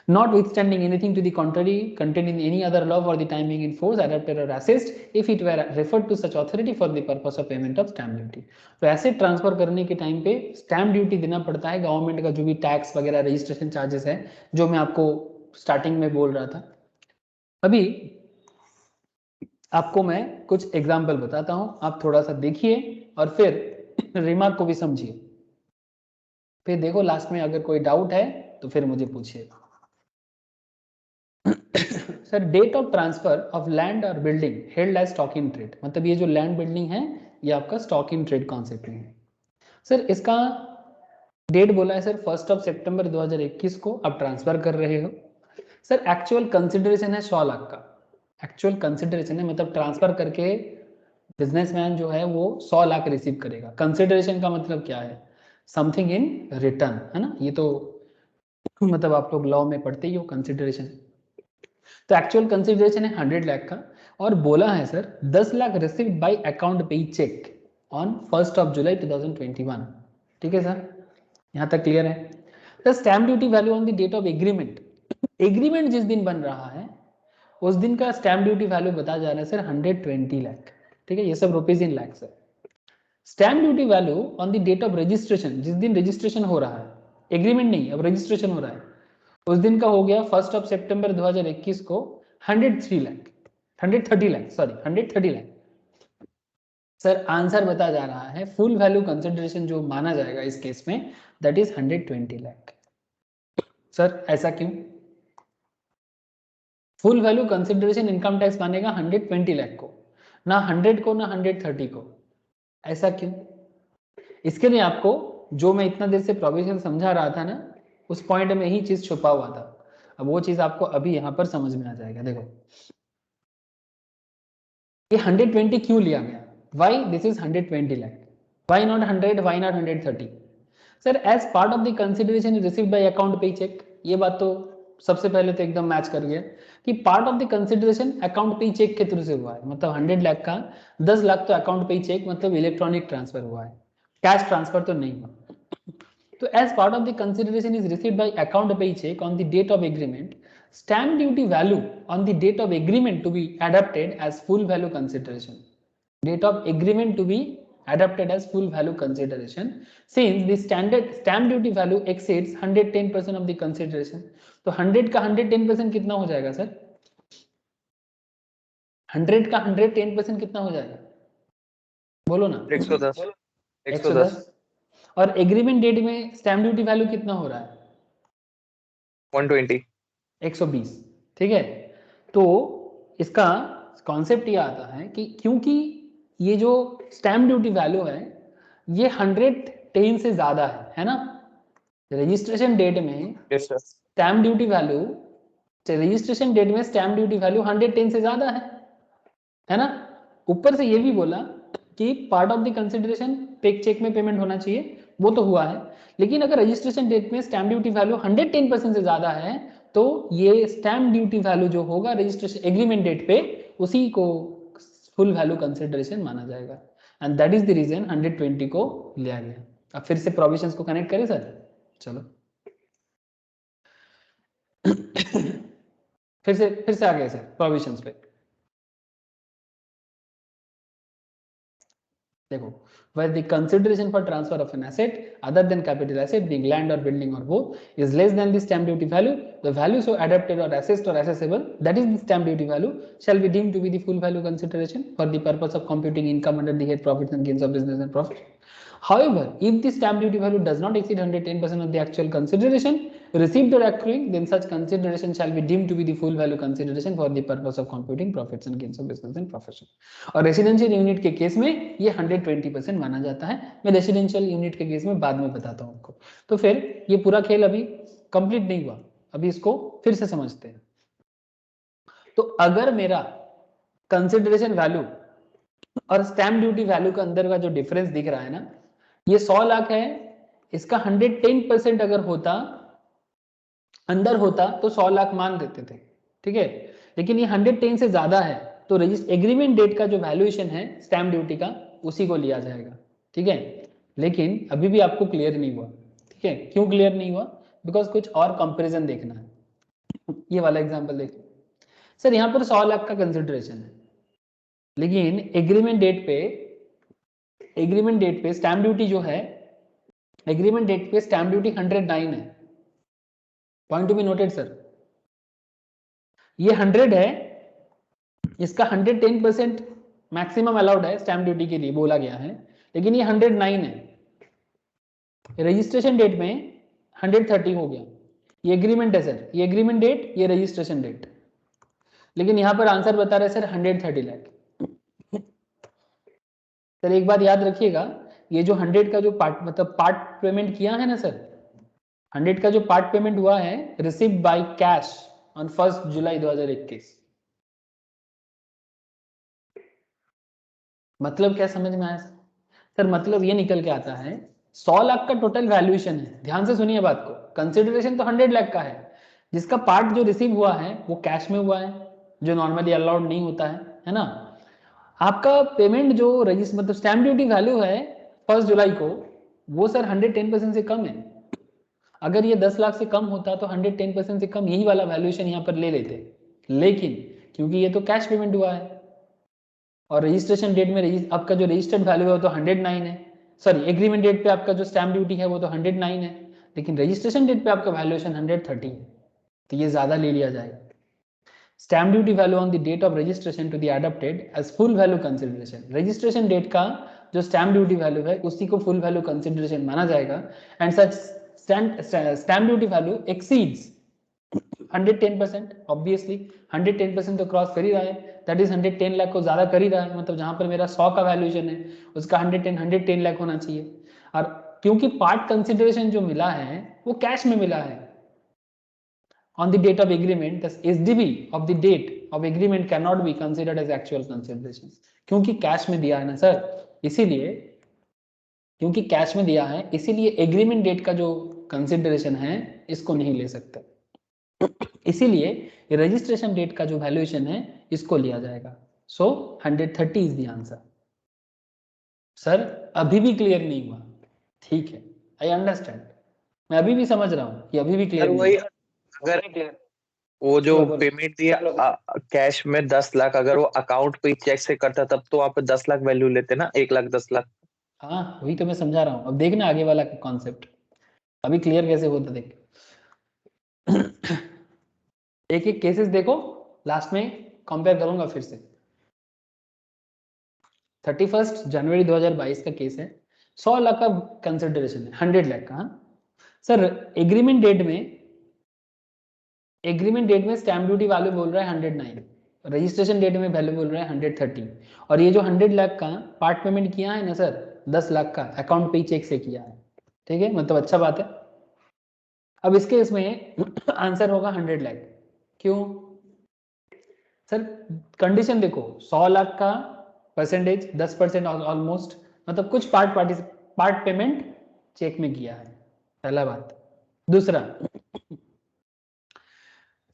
Notwithstanding anything to the contrary contained in any other law for the time being in force, adopted or assessed, if it were referred to such authority for the purpose of payment of stamp duty. तो asset transfer करने के time पे stamp duty देना पड़ता है. Government का जो भी टैक्स वगैरह रजिस्ट्रेशन चार्जेस है, जो मैं आपको स्टार्टिंग में बोल रहा था। अभी आपको मैं कुछ एग्जाम्पल बताता हूं, आप थोड़ा सा देखिए और फिर रिमार्क को भी समझिए, फिर देखो लास्ट में अगर कोई डाउट है तो फिर मुझे पूछिएगा। Sir, date of transfer of land और building held as stock in trade, मतलब ये जो लैंड बिल्डिंग है ये आपका स्टॉक इन ट्रेड कॉन्सेप्ट में है। सर इसका डेट बोला है सर 1 सितंबर 2021 को आप ट्रांसफर कर रहे हो। सर एक्चुअल कंसिडरेशन है 100 लाख का, एक्चुअल कंसिडरेशन है, मतलब ट्रांसफर करके बिजनेसमैन जो है वो 100 लाख रिसीव करेगा। कंसिडरेशन का मतलब क्या है? समथिंग इन रिटर्न, है ना, ये तो मतलब आप लोग लॉ में पढ़ते ही हो कंसिडरेशन। तो एक्चुअल कंसिडरेशन है 100 लाख का, और बोला है sir 10 lakh received by account payee cheque on 1 July 2021। ठीक है सर, यहाँ तक क्लियर है? The stamp duty value on the date of agreement, agreement जिस दिन बन रहा है उस दिन का स्टैम्प ड्यूटी वैल्यू बताया जा रहा है सर 120 लाख। ठीक है, ये सब rupees in lakh sir. Stamp duty value on the date of registration, जिस दिन रजिस्ट्रेशन हो रहा है, एग्रीमेंट नहीं अब रजिस्ट्रेशन हो रहा है, उस दिन का हो गया 1 सितंबर 2021 को 103 lakh, 130 lakh, sorry 130 lakh. Sir answer बता जा रहा है फुल वैल्यू कंसिडरेशन जो माना जाएगा इस केस में दैट इज 120 लाख। सर ऐसा क्यों? Full value consideration income tax मानेगा 120 लाख को, ना 100 को ना 130 को, ऐसा क्यों? इसके लिए आपको जो मैं इतना देर से प्रोविजन समझा रहा था ना, उस पॉइंट में ही चीज छुपा हुआ था। अब वो चीज आपको अभी यहां पर समझ में आ जाएगा। देखो ये 120 क्यों लिया गया, why this is 120 lakh, why not 100, why not 130? Sir as part of the consideration received by account payee cheque, ये बात तो सबसे पहले तो एकदम मैच कर गया कि part of the consideration account payee cheque के थ्रू से हुआ है, मतलब 100 लाख का 10 लाख तो अकाउंट पे चेक, मतलब इलेक्ट्रॉनिक ट्रांसफर हुआ है, कैश ट्रांसफर तो नहीं हुआ। तो as part of the consideration is received by account pay check on the date of agreement, stamp duty value on the date of agreement to be adapted as full value consideration, date of agreement to be adapted as full value consideration, since the standard stamp duty value exceeds 110% of the consideration। तो 100 का 110% कितना हो जाएगा sir? 100 का 110% कितना हो जाएगा, बोलो ना? 110 110। और एग्रीमेंट डेट में स्टैम्प ड्यूटी वैल्यू कितना हो रहा है? 120 120। ठीक है, तो इसका कॉन्सेप्ट ये आता है कि क्योंकि ये जो स्टैम्प ड्यूटी वैल्यू है ये 110 से ज्यादा है ना, रजिस्ट्रेशन डेट में yes sir stamp duty value, registration date में स्टैम्प ड्यूटी वैल्यू 110 से ज्यादा है ना। ऊपर से ये भी बोला कि पार्ट ऑफ द कंसिडरेशन पे चेक में पेमेंट होना चाहिए, वो तो हुआ है, लेकिन अगर रजिस्ट्रेशन डेट में स्टैम्प ड्यूटी वैल्यू 110% से ज्यादा है तो ये स्टैम्प ड्यूटी वैल्यू जो होगा रजिस्ट्रेशन एग्रीमेंट डेट पे उसी को फुल वैल्यू कंसिडरेशन माना जाएगा, and that is the reason 120 को लिया गया। अब फिर से प्रोविजंस को कनेक्ट करें सर, चलो फिर से आ गए सर प्रोविजंस पे। देखो, where the consideration for transfer of an asset other than capital asset being land or building or both is less than the stamp duty value, the value so adapted or assessed or assessable, that is the stamp duty value, shall be deemed to be the full value consideration for the purpose of computing income under the head profits and gains of business and profit. However, if the stamp duty value does not exceed 110% of the actual consideration received or accruing, then such consideration shall be deemed to be the full value consideration for the purpose of computing profits and gains of business and profession। और residential unit के case में ये 120% माना जाता है। मैं residential unit के case में बाद में बताता हूँ आपको। तो फिर ये पूरा खेल अभी कंप्लीट नहीं हुआ, अभी इसको फिर से समझते हैं। तो अगर मेरा कंसिडरेशन वैल्यू और स्टैम्प ड्यूटी वैल्यू का अंदर का जो डिफरेंस दिख रहा है ना, ये 100 लाख है, इसका 110% अगर होता अंदर होता तो 100 लाख मान देते थे, ठीक है, लेकिन ये 110 से ज्यादा है तो एग्रीमेंट डेट का जो वैल्यूएशन है स्टैम्प ड्यूटी का उसी को लिया जाएगा। ठीक है, लेकिन अभी भी आपको क्लियर नहीं हुआ। ठीक है, क्यों क्लियर नहीं हुआ? बिकॉज कुछ और कंपैरिजन देखना है। ये वाला एग्जांपल देखिए सर, यहाँ पर 100 लाख का कंसिडरेशन है, लेकिन एग्रीमेंट डेट पे स्टैम्प ड्यूटी जो है, एग्रीमेंट डेट पे स्टैम्प ड्यूटी 109 है। Point to be noted sir, ये 100 है, इसका 110% मैक्सिमम अलाउड है स्टैम्प ड्यूटी के लिए बोला गया है, लेकिन ये 109 है, रजिस्ट्रेशन डेट में 130 हो गया। ये एग्रीमेंट है सर, ये एग्रीमेंट डेट, ये रजिस्ट्रेशन डेट, लेकिन यहां पर आंसर बता रहे सर 130 लाख। सर एक बात याद रखिएगा, ये जो 100 का जो पार्ट मतलब पार्ट पेमेंट किया है ना सर, 100 का जो पार्ट पेमेंट हुआ है received by cash on 1 July 2021। मतलब क्या समझ में आया सर? मतलब ये निकल के आता है 100 लाख का टोटल वैल्यूएशन है, ध्यान से सुनिए बात को, कंसिडरेशन तो 100 लाख का है, जिसका पार्ट जो रिसीव हुआ है वो कैश में हुआ है, जो नॉर्मली अलाउड नहीं होता है ना। आपका पेमेंट जो रजिस्टर मतलब स्टैम्प ड्यूटी वैल्यू है 1 जुलाई को, वो सर 110% से कम है। अगर ये 10 लाख से कम होता तो 110% से कम यही वाला वैल्यूएशन यहाँ पर ले लेते, लेकिन क्योंकि ये तो कैश पेमेंट हुआ है और रजिस्ट्रेशन डेट में आपका जो रजिस्टर्ड वैल्यू है वो तो 109 है, सॉरी एग्रीमेंट डेट पे आपका जो स्टैम्प ड्यूटी है वो तो 109 है, लेकिन रजिस्ट्रेशन डेट पे आपका वैल्यूएशन 130 है, तो ये ज्यादा ले लिया जाएगा। Stamp duty value on the date of registration to be adopted as full value consideration, registration date का जो स्टैम्प ड्यूटी वैल्यू है उसी को फुल वैल्यू कंसिडरेशन माना जाएगा, and such stamp duty value exceeds 110%, obviously 110% तो क्रॉस कर ही रहा है, दैट इज 110 लाख को ज्यादा कर ही रहा है, मतलब जहां पर मेरा 100 का वैल्यूएशन है उसका 110 लाख होना चाहिए। और क्योंकि पार्ट कंसिडरेशन जो मिला है वो कैश में मिला है on the date of agreement, thus SDV of the date of agreement cannot be considered as actual consideration, क्योंकि कैश में दिया है ना सर, इसीलिए क्योंकि कैश में दिया है इसीलिए एग्रीमेंट डेट का जो कंसिडरेशन है इसको नहीं ले सकते, इसीलिए रजिस्ट्रेशन डेट का जो वैल्यूएशन है इसको लिया जाएगा। सो 130 इज द आंसर। सर अभी भी क्लियर नहीं हुआ? ठीक है, आई अंडरस्टैंड, मैं अभी भी समझ रहा हूँ कि अभी भी क्लियर नहीं हुआ। अगर वो जो पेमेंट दिया कैश में 10 लाख, अगर वो अकाउंट पे चेक से करता तब तो आप 10 लाख वैल्यू लेते ना, 1,10 लाख। हाँ वही तो मैं समझा रहा हूँ, अब देखना आगे वाला कॉन्सेप्ट अभी क्लियर कैसे होता देख। एक एक केसेस देखो, लास्ट में कंपेयर करूंगा फिर से। 31 जनवरी 2022 का केस है, 100 लाख का कंसिडरेशन है, 100 लाख का। सर एग्रीमेंट डेट में स्टैम्प ड्यूटी वैल्यू बोल रहा है 109, रजिस्ट्रेशन डेट में वैल्यू बोल रहा है 130, और ये जो 100 लाख का पार्ट पेमेंट किया है ना सर, 10 लाख का अकाउंट पे चेक से किया है, ठीक है, मतलब अच्छा बात है। अब इसके इसमें आंसर होगा 100 लाख, क्यों सर? कंडीशन देखो, 100 लाख का परसेंटेज 10% ऑलमोस्ट, मतलब कुछ पार्ट पेमेंट चेक में किया है, पहला बात। दूसरा,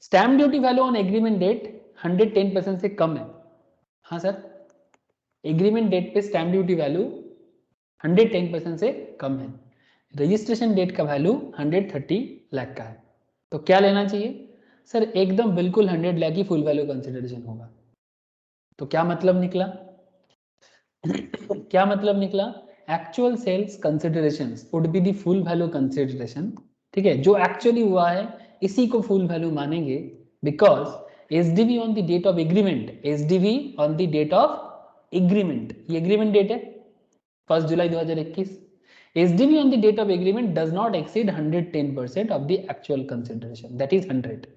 stamp duty value on agreement date 110% से कम है। हाँ सर, एग्रीमेंट डेट पे स्टैम्प ड्यूटी वैल्यू 110% से कम है, रजिस्ट्रेशन डेट का वैल्यू 130 लाख का है, तो क्या लेना चाहिए सर? एकदम बिल्कुल 100 लाख की फुल वैल्यू कंसिडरेशन होगा। तो क्या मतलब निकला? क्या मतलब निकला? Actual sales considerations would be the full value consideration, ठीक है, जो एक्चुअली हुआ है इसी को फुल वैल्यू मानेंगे, because SDV on the date of agreement, SDV on the date of agreement, ये एग्रीमेंट डेट है 1 July 2021, SDV on the date of agreement does not exceed 110% of the actual consideration, that is 100.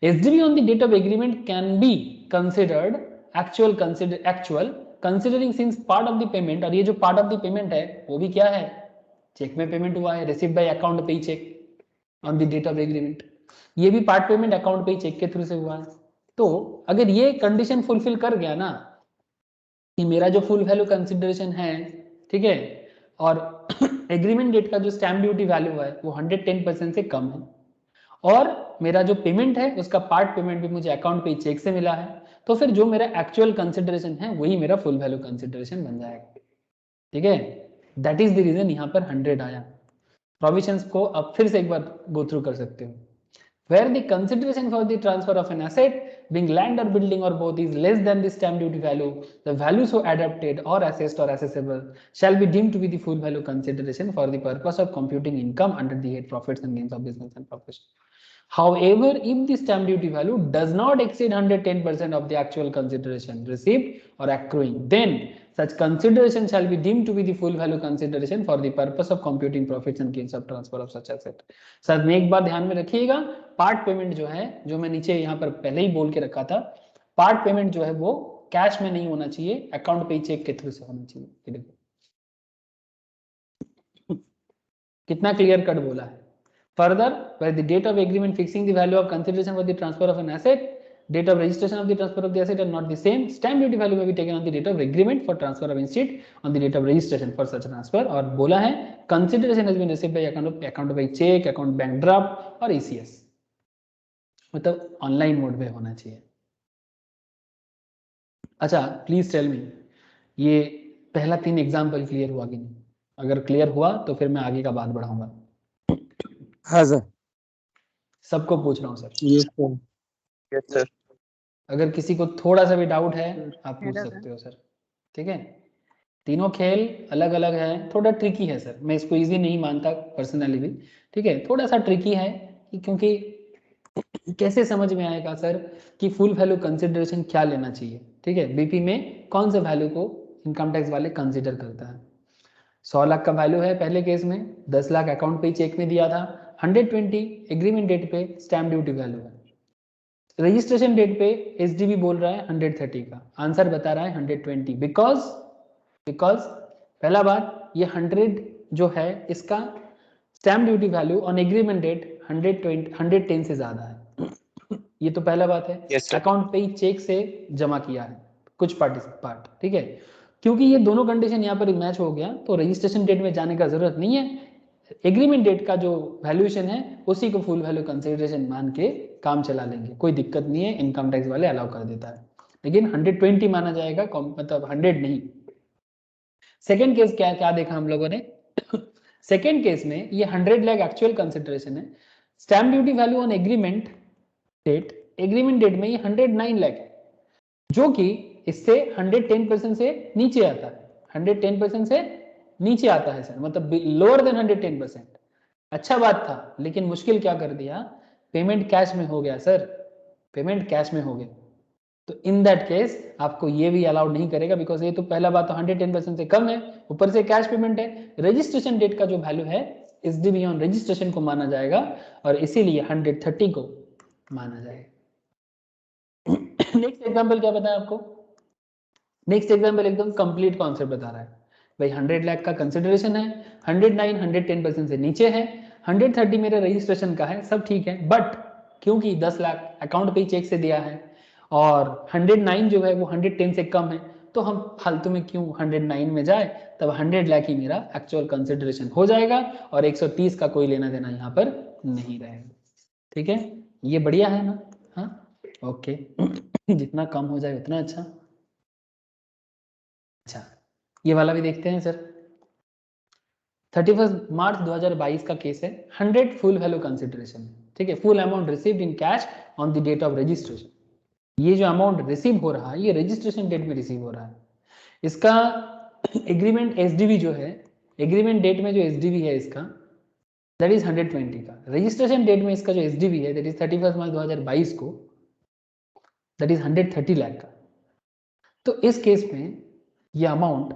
SDV on the date of agreement can be considered actual considering since part of the payment, और ये जो part of the payment है वो भी क्या है? Check में payment हुआ है, received by account payee cheque on the date of agreement, ये भी part payment account payee cheque के थ्रू से हुआ है। तो अगर ये कंडीशन फुलफिल कर गया ना कि मेरा जो फुल वैल्यू कंसिडरेशन है, ठीक है, और एग्रीमेंट डेट का जो स्टैम्प ड्यूटी वैल्यू है वो 110% से कम है, और मेरा जो पेमेंट है उसका पार्ट पेमेंट भी मुझे अकाउंट पे चेक से मिला है, तो फिर जो मेरा एक्चुअल कंसिडरेशन है वही मेरा फुल वैल्यू कंसिडरेशन बन जाएगा, ठीक है। दैट इज द रीजन यहाँ पर 100 आया। प्रोविजंस को अब फिर से एक बार गो थ्रू कर सकते हो। Where the consideration for the transfer of an asset, being land or building or both, is less than the stamp duty value, the value so adapted or assessed or assessable shall be deemed to be the full value consideration for the purpose of computing income under the head profits and gains of business and profession. However, if the stamp duty value does not exceed 110% of the actual consideration received or accruing, then such consideration shall be deemed to be the full value consideration for the purpose of computing profits and gains of transfer of such asset. Sir में एक बात ध्यान में रखिएगा, part payment जो है, जो मैं नीचे यहाँ पर पहले ही बोल के रखा था, पार्ट पेमेंट जो है वो कैश में नहीं होना चाहिए, अकाउंट पे चेक के थ्रू से होना चाहिए। ये देखो कितना क्लियर कट बोला है। Further, where the date of agreement fixing the value of consideration for the transfer of an asset, date of registration of the transfer of the asset are not the same. Stamp duty value may be taken on the date of agreement for transfer of instead on the date of registration for such transfer. और बोला है consideration has been received by account by check, account bank draft और ECS, मतलब online mode में होना चाहिए। अच्छा, please tell me, ये पहला 3 एग्जाम्पल क्लियर हुआ कि नहीं? अगर क्लियर हुआ तो फिर मैं आगे का बात बढ़ाऊंगा। हाँ सर। सबको पूछ रहा हूँ sir. Yes sir. Yes sir. अगर किसी को थोड़ा सा भी डाउट है आप पूछ सकते हो सर, ठीक है। तीनों खेल अलग अलग है, थोड़ा ट्रिकी है सर, मैं इसको इजी नहीं मानता पर्सनली भी, ठीक है, थोड़ा सा ट्रिकी है क्योंकि कैसे समझ में आएगा सर कि फुल वैल्यू कंसिडरेशन क्या लेना चाहिए, ठीक है। बीपी में कौन से वैल्यू को इनकम टैक्स वाले कंसिडर करता है। 100 लाख का वैल्यू है पहले केस में, 10 लाख अकाउंट पे चेक में दिया था, 120 एग्रीमेंट डेट पे स्टैम्प ड्यूटी वैल्यू है, रजिस्ट्रेशन डेट पे एसडीबी बोल रहा है 130 का, आंसर बता रहा है 120, बिकॉज पहला बात ये 100 जो है इसका stamp duty value on agreement date 110 से ज्यादा है। ये तो पहला बात है। yes, अकाउंट पे ही चेक से जमा किया है कुछ पार्ट, ठीक है। क्योंकि ये दोनों कंडीशन यहाँ पर मैच हो गया तो रजिस्ट्रेशन डेट में जाने का जरूरत नहीं है, एग्रीमेंट डेट का जो वैल्यूएशन है उसी को फुल वैल्यू कंसिडरेशन मान के काम चला लेंगे, कोई दिक्कत नहीं है, इनकम टैक्स वाले अलाउ कर देता है। लेकिन 120 माना जाएगा, मतलब 100 नहीं। सेकेंड केस क्या देखा हम लोगों ने? सेकेंड केस में ये 100 लाख एक्चुअल कंसिडरेशन है, stamp duty value on agreement date में ये 109 लाख है, जो कि इससे 110% से नीचे आता है, 110% से नीचे आता है सर, मतलब लोअर देन 110%। अच्छा बात था, लेकिन मुश्किल क्या कर दिया, पेमेंट कैश में हो गया सर, पेमेंट कैश में हो गया, तो इन दैट केस आपको ये भी अलाउड नहीं करेगा, बिकॉज ये तो पहला बात तो 110% से कम है, ऊपर से कैश पेमेंट है, रजिस्ट्रेशन डेट का जो वैल्यू है एसडीबी ऑन रजिस्ट्रेशन को माना जाएगा और इसीलिए 130 को माना जाएगा। नेक्स्ट एग्जांपल क्या बताया आपको? नेक्स्ट एग्जांपल एकदम कंप्लीट कॉन्सेप्ट बता रहा है भाई, 100 लाख का कंसिडरेशन है, 109 110% से नीचे है, 130 मेरा रजिस्ट्रेशन का है, सब ठीक है, बट क्योंकि 10 लाख अकाउंट पे चेक से दिया है और 109 जो है वो 110 से कम है, तो हम फालतू में क्यों 109 में जाए, तब 100 लाख ही मेरा एक्चुअल कंसिडरेशन हो जाएगा और 130 का कोई लेना देना यहाँ पर नहीं रहेगा, ठीक है। ये बढ़िया है ना? हाँ ओके। जितना कम हो जाए उतना अच्छा। अच्छा, ये वाला भी देखते हैं सर। 31 मार्च 2022 का केस है, 100 फुल वैल्यू कंसिडरेशन, ठीक है, full amount received in cash on the date of registration. ये जो अमाउंट रिसीव हो रहा है ये रजिस्ट्रेशन डेट में रिसीव हो रहा है। इसका एग्रीमेंट एसडीवी जो है, एग्रीमेंट डेट में जो एसडीवी है इसका दैट इज 120 का, रजिस्ट्रेशन डेट में इसका जो एसडीवी है दैट इज 31 मार्च 2022 को दैट इज 130 लाख का। तो इस केस में ये अमाउंट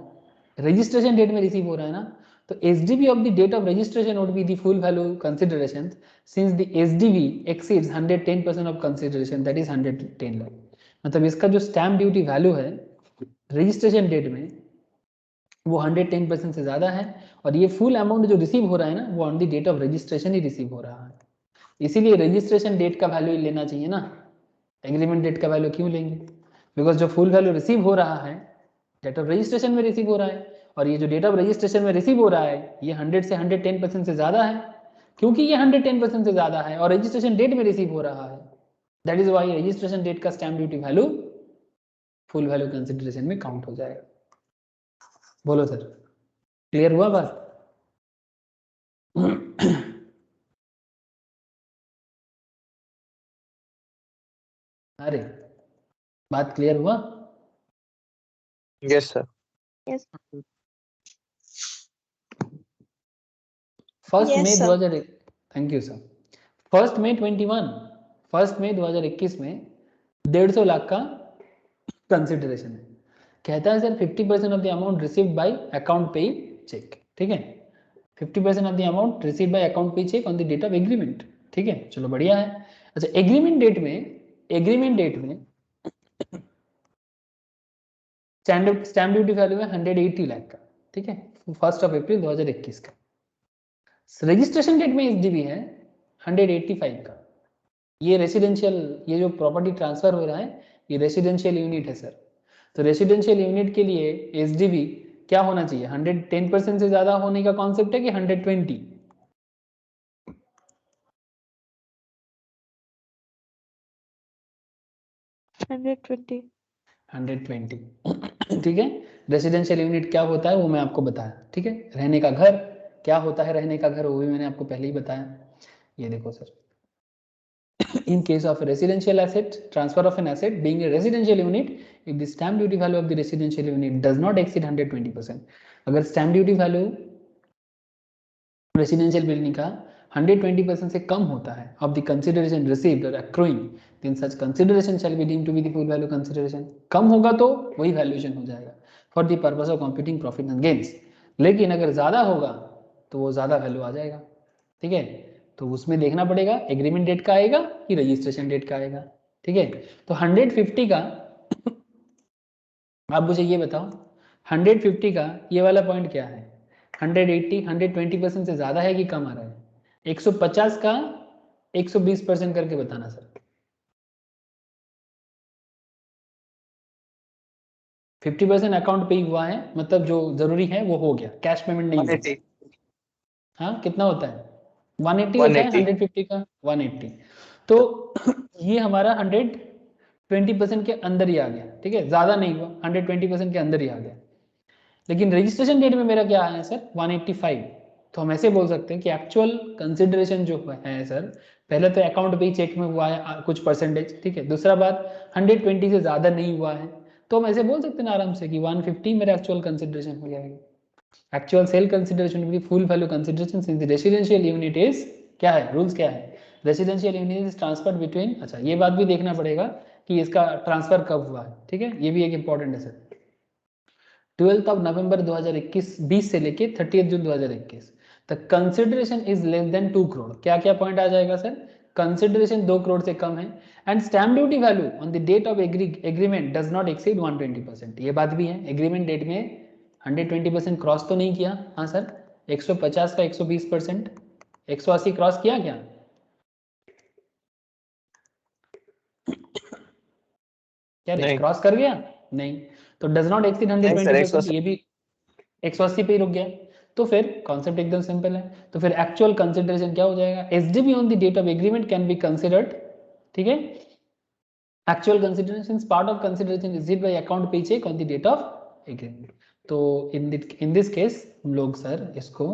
रजिस्ट्रेशन डेट में रिसीव हो रहा है ना, तो SDV of the date of registration would be the full value consideration since the SDV exceeds 110% of consideration that is 110 lakh. मतलब इसका जो स्टैम्प ड्यूटी वैल्यू है रजिस्ट्रेशन डेट में वो 110% से ज्यादा है और ये फुल अमाउंट जो रिसीव हो रहा है ना वो on the date of registration ही रिसीव हो रहा है, इसीलिए रजिस्ट्रेशन डेट का वैल्यू लेना चाहिए ना, एग्रीमेंट डेट का वैल्यू क्यों लेंगे? बिकॉज जो फुल वैल्यू रिसीव हो रहा है डेट ऑफ रजिस्ट्रेशन में रिसीव हो रहा है और ये जो डेट ऑफ रजिस्ट्रेशन में रिसीव हो रहा है ये 100 से 110% से ज्यादा है, क्योंकि ये 110% से ज्यादा है और रजिस्ट्रेशन डेट में रिसीव हो रहा है, दैट इज वाई रजिस्ट्रेशन डेट का stamp duty value full value consideration में काउंट हो जाएगा। बोलो सर, क्लियर हुआ बात? अरे बात क्लियर हुआ? Yes sir. Yes. First Yes, May sir. 2000, thank you sir. 1 मई 2021 में 150 लाख का कंसिडरेशन है। कहता है sir 50% of the amount received by account payee cheque, ठीक है, 50% of the amount received by account payee cheque on the date of agreement, ठीक है, चलो बढ़िया है। अच्छा एग्रीमेंट डेट में स्टैम्प ड्यूटी वैल्यू है 180 लाख का, ठीक है, 1 अप्रैल 2021 का। रजिस्ट्रेशन डेट में एसडीबी है 185 का। ये रेसिडेंशियल, ये जो प्रॉपर्टी ट्रांसफर हो रहा है ये रेसिडेंशियल यूनिट है सर। तो रेसिडेंशियल यूनिट के लिए एसडीबी क्या होना चाहिए, 110% से ज्यादा होने का कॉन्सेप्ट है कि 120? 120 ठीक है। रेसिडेंशियल यूनिट क्या होता है वो मैं आपको बताया, ठीक है। रहने का घर क्या होता है, रहने का घर वो भी मैंने आपको पहले ही बताया। ये देखो sir, in case of a residential asset, transfer of an asset being a residential unit, if the stamp duty value of the residential unit does not exceed 120%, अगर stamp duty value residential building का 120% से कम होता है of the consideration received or accruing, then such consideration shall be deemed to be the full value consideration। कम होगा तो वही valuation हो जाएगा for the purpose of computing profit and gains। लेकिन अगर ज़्यादा होगा तो वो ज़्यादा वैल्यू आ जाएगा, ठीक है। तो उसमें देखना पड़ेगा एग्रीमेंट डेट का आएगा कि रजिस्ट्रेशन डेट का आएगा, ठीक है। तो 150 का आप मुझे ये बताओ, 150 का ये वाला पॉइंट क्या है, 180 120% से ज्यादा है कि कम आ रहा है, 150 का 120% करके बताना सर। 50% अकाउंट पे ही हुआ है, मतलब जो जरूरी है वो हो गया, कैश पेमेंट नहीं हुआ। हाँ कितना होता है, 180 होता है 150 का 180। तो ये हमारा 120% के अंदर ही आ गया, ठीक है, ज्यादा नहीं हुआ, 120% के अंदर ही आ गया। लेकिन रजिस्ट्रेशन डेट में मेरा क्या आया सर 185। तो हम ऐसे बोल सकते हैं कि एक्चुअल कंसिडरेशन जो है सर, पहले तो अकाउंट पे ही चेक में हुआ है कुछ परसेंटेज, ठीक है। दूसरा बात 120 से ज्यादा नहीं हुआ है, तो हम ऐसे बोल सकते हैं आराम से कि 150 मेरा एक्चुअल कंसिडरेशन हो जाएगा। Actual sale consideration will be full value consideration since the residential unit is, क्या है रूल्स क्या है, residential unit is transferred between. अच्छा ये बात भी देखना पड़ेगा कि इसका ट्रांसफर कब हुआ है, ठीक है, ये भी एक इंपॉर्टेंट है सर। 12 नवंबर 2021 20 से लेके 30 जून 2021 तक consideration is less than 2 crore. क्या क्या पॉइंट आ जाएगा सर, कंसिडरेशन 2 करोड़ से कम है and stamp duty value on the date of agreement does not exceed 120%। ये बात भी है, एग्रीमेंट डेट में 120% क्रॉस तो नहीं किया, हाँ सर 150 का 120%, 180 क्रॉस किया क्या, क्या क्रॉस कर गया नहीं, तो डज नॉट एक्सीड 120%, ये भी 180 पे ही रुक गया। तो फिर कॉन्सेप्ट एकदम सिंपल है। तो फिर एक्चुअल कंसिडरेशन क्या हो जाएगा, SDB on the date of agreement can be considered, ठीक है, actual consideration part of consideration received by account payee cheque on the date of agreement. तो इन दिस केस हम लोग सर इसको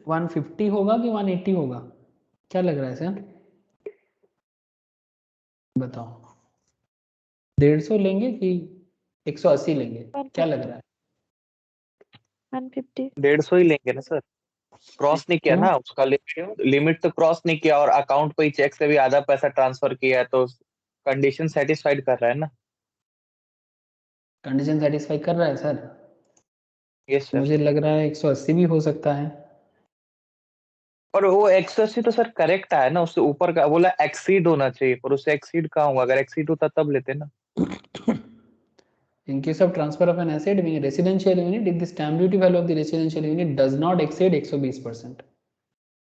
$150 होगा कि 180 होगा, क्या लग रहा है सर, बताओ 150 लेंगे कि 180 लेंगे, क्या लग रहा है, 150 150 ही लेंगे ना सर, क्रॉस नहीं किया ना उसका लिमिट तो क्रॉस नहीं किया, और अकाउंट पे ही चेक से भी आधा पैसा ट्रांसफर किया है, तो कंडीशन सेटिस्फाइड कर रहा है ना। कंडीशन सेटिस्फाई कर रहा है सर, यस सर। मुझे लग रहा है 180 भी हो सकता है। और वो 180 तो सर करेक्ट है ना, उससे ऊपर का बोला एक्सीड होना चाहिए, पर उससे एक्सीड कहाँ होगा, अगर एक्सीड होता तब लेते ना। In case of transfer of an asset being a residential unit, if the stamp duty value of the residential unit does not exceed 120%,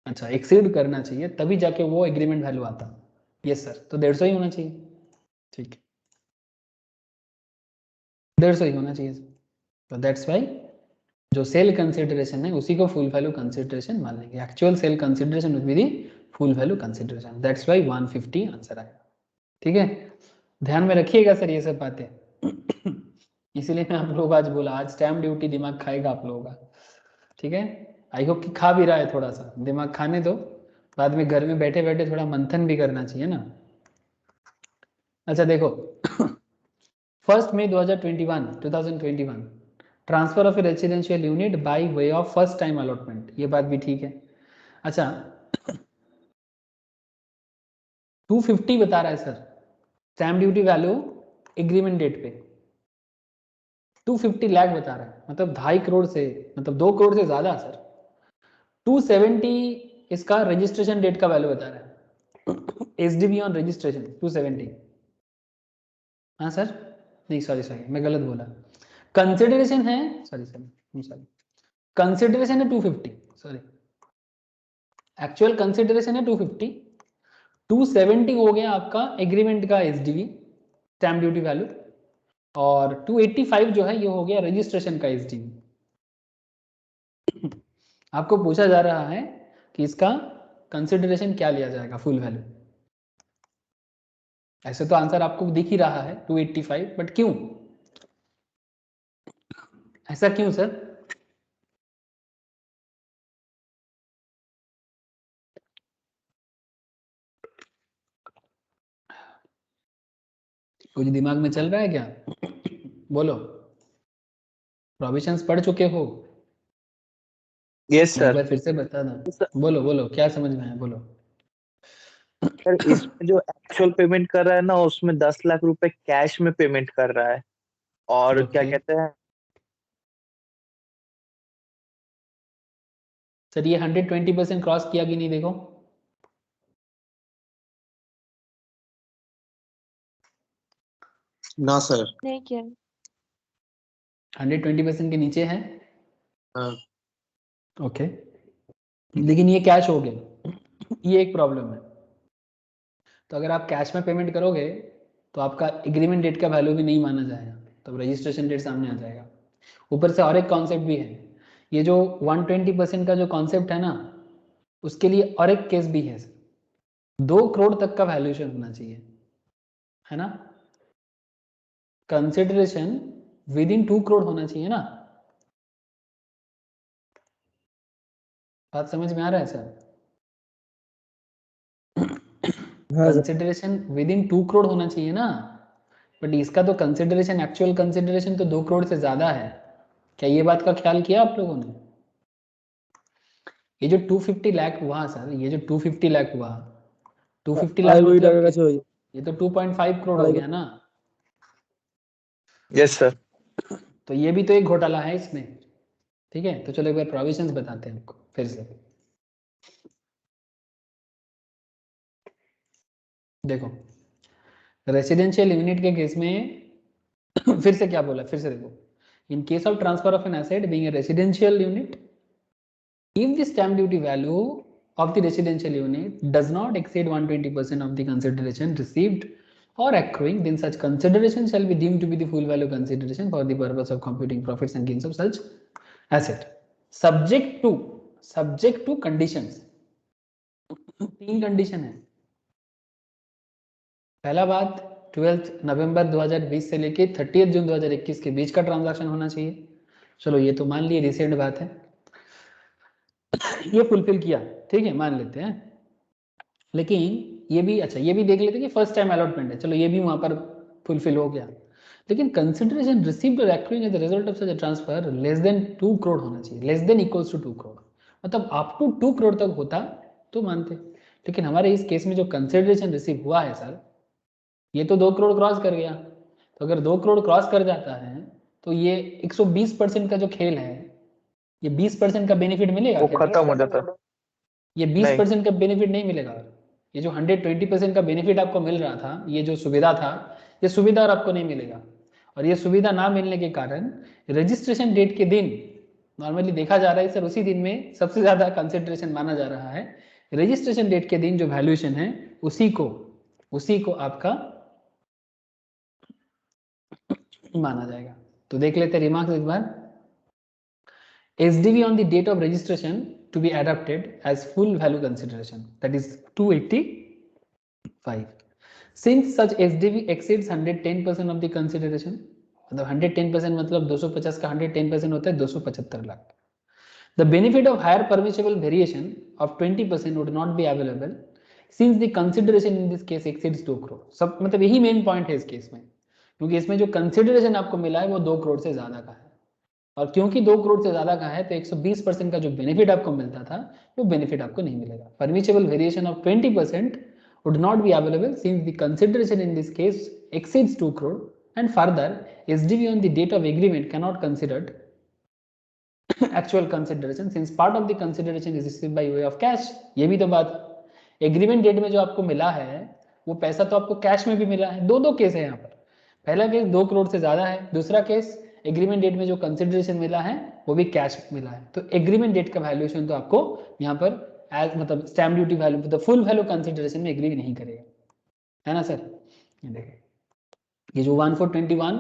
अच्छा एक्सीड करना चाहिए तभी जाके वो एग्रीमेंट वैल्यू आता। यस सर, तो 150 ही होना चाहिए, ठीक है 150 ही होना चाहिए। तो दैट्स वाई जो सेल कंसिडरेशन है उसी को फुल वैल्यू कंसिडरेशन मान लेंगे, actual sale consideration will be the full value consideration, that's why 150 answer आएगा, ठीक है। ध्यान में रखिएगा सर ये सब बातें इसीलिए मैं आप लोग आज बोला, आज स्टैम्प ड्यूटी दिमाग खाएगा आप लोगों का, ठीक है। आई होप कि खा भी रहा है, थोड़ा सा दिमाग खाने दो, बाद में घर में बैठे बैठे थोड़ा मंथन भी करना चाहिए ना। अच्छा देखो 1 मई 2021 transfer of A residential unit by way of first time allotment, ये बात भी ठीक है। अच्छा 250 बता रहा है sir stamp duty value agreement date पे 250 लाख बता रहा है, मतलब 2.5 करोड़ से, मतलब 2 करोड़ से ज्यादा सर। 270 इसका रजिस्ट्रेशन डेट का वैल्यू बता रहा है, एसडीवी ऑन रजिस्ट्रेशन 270। हाँ सर, नहीं सॉरी मैं गलत बोला, कंसिडरेशन है, सॉरी कंसिडरेशन है 250, सॉरी एक्चुअल कंसिडरेशन है 250, 270 हो गया आपका एग्रीमेंट का एसडीवी स्टैम्प ड्यूटी वैल्यू, और 285 जो है ये हो गया रजिस्ट्रेशन का एसडीवी। आपको पूछा जा रहा है कि इसका कंसिडरेशन क्या लिया जाएगा, फुल वैल्यू। ऐसे तो आंसर आपको दिख ही रहा है 285, बट क्यों, ऐसा क्यों सर? कुछ दिमाग में चल रहा है क्या? बोलो, प्रोविजंस पढ़ चुके हो? यस एक सर। बार फिर से बता दो, बोलो क्या समझ में है, बोलो। सर इसमें जो एक्चुअल पेमेंट कर रहा है ना, उसमें 10 लाख रुपए कैश में पेमेंट कर रहा है, और क्या Okay. कहते हैं, सर ये 120% क्रॉस किया कि नहीं, देखो ना सर। नहीं किया। 120% के नीचे है। हाँ। ओके, लेकिन ये कैश हो गया, ये एक प्रॉब्लम है। तो अगर आप कैश में पेमेंट करोगे तो आपका एग्रीमेंट डेट का वैल्यू भी नहीं माना जाएगा, तो रजिस्ट्रेशन डेट सामने आ जाएगा। ऊपर से और एक कॉन्सेप्ट भी है, ये जो 120% का जो कॉन्सेप्ट है ना, उसके लिए और एक केस भी है, 2 करोड़ तक का वैल्यूएशन होना चाहिए, है ना, कंसिडरेशन विद इन 2 करोड़ होना चाहिए ना। बात समझ में आ रहा है sir? Consideration with in 2 crore होना चाहिए ना, बट इसका तो कंसिडरेशन, एक्चुअल कंसिडरेशन तो 2 करोड़ से ज्यादा है। क्या ये बात का ख्याल किया आप लोगों ने? ये जो 250 लाख हुआ सर, ये जो 250 लाख हुआ, 250 लाख मतलब ये तो 2.5 करोड़ हो गया ना। Yes sir. तो ये भी तो एक घोटाला है इसमें, ठीक है। तो चलो एक बार प्रोविजंस बताते हैं आपको फिर से। देखो रेसिडेंशियल यूनिट के केस में फिर से क्या बोला, फिर से देखो, in case of transfer of an asset being a residential unit, if the stamp duty value of the residential unit does not exceed 120% of the consideration received or accruing, then such consideration shall be deemed to be the full value consideration for the purpose of computing profits and gains of such asset, subject to conditions। 3 condition है। पहला बात, 12 नवंबर 2020 से लेके 30 जून 2021 के बीच का transaction होना चाहिए। चलो ये तो मान लिए, रिसेंट बात है, ये फुलफिल किया, ठीक है, मान लेते हैं। लेकिन ये भी, अच्छा ये भी देख लेते हैं कि फर्स्ट टाइम अलॉटमेंट है, चलो ये भी वहां पर फुलफिल हो गया। लेकिन कंसिडरेशन रिसीव्ड और accruing as a result of such a transfer less than 2 crore होना चाहिए, less than equals to 2 crore, मतलब अप टू 2 करोड़ तक होता तो मानते। लेकिन हमारे इस केस में जो कंसिडरेशन रिसीव हुआ है सर, ये तो 2 करोड़ क्रॉस कर गया। तो अगर 2 करोड़ क्रॉस कर जाता है तो ये 120% का जो खेल है, ये 20% का बेनिफिट मिलेगा वो क्या? खत्म हो जाता। ये 20% का बेनिफिट नहीं मिलेगा। ये जो 120% का बेनिफिट आपको मिल रहा था, ये जो सुविधा था, ये सुविधा और आपको नहीं मिलेगा। और ये सुविधा ना मिलने के कारण रजिस्ट्रेशन डेट के दिन, नॉर्मली देखा जा रहा है सर, उसी दिन में सबसे ज्यादा कंसिडरेशन माना जा रहा है। रजिस्ट्रेशन डेट के दिन जो वैल्यूएशन है उसी को आपका माना जाएगा। तो देख लेते हैं रिमार्क्स एक बार। SDV on the date of registration to be adopted as full value consideration, that is 285. Since such SDV exceeds 110% of the consideration, मतलब 110% मतलब 250 का 110% होता है 275 lakh. The benefit of higher permissible variation of 20% would not be available since the consideration in this case exceeds 2 crore। सब मतलब यही main point है इस केस में क्योंकि इसमें जो कंसिडरेशन आपको मिला है वो 2 करोड़ से ज्यादा का है, और क्योंकि 2 करोड़ से ज्यादा का है तो 120% का जो बेनिफिट आपको मिलता था वो बेनिफिट आपको नहीं मिलेगा। Permissible variation of 20% would not be available since the consideration in this case exceeds 2 crore, and further SDB on the date of agreement cannot considered actual consideration since part of the consideration is received by way of cash। ये भी तो बात, agreement date में जो आपको मिला है वो पैसा तो आपको कैश में भी मिला है। दो केस है यहाँ पर, पहला केस 2 करोड़ से ज्यादा है, दूसरा केस एग्रीमेंट डेट में जो कंसिडरेशन मिला है वो भी कैश मिला है। तो एग्रीमेंट डेट का वैल्यूएशन तो आपको यहाँ पर एज मतलब stamp duty value the full value consideration में एग्री नहीं करेगा, है ना सर। ये देखिए ये जो 1421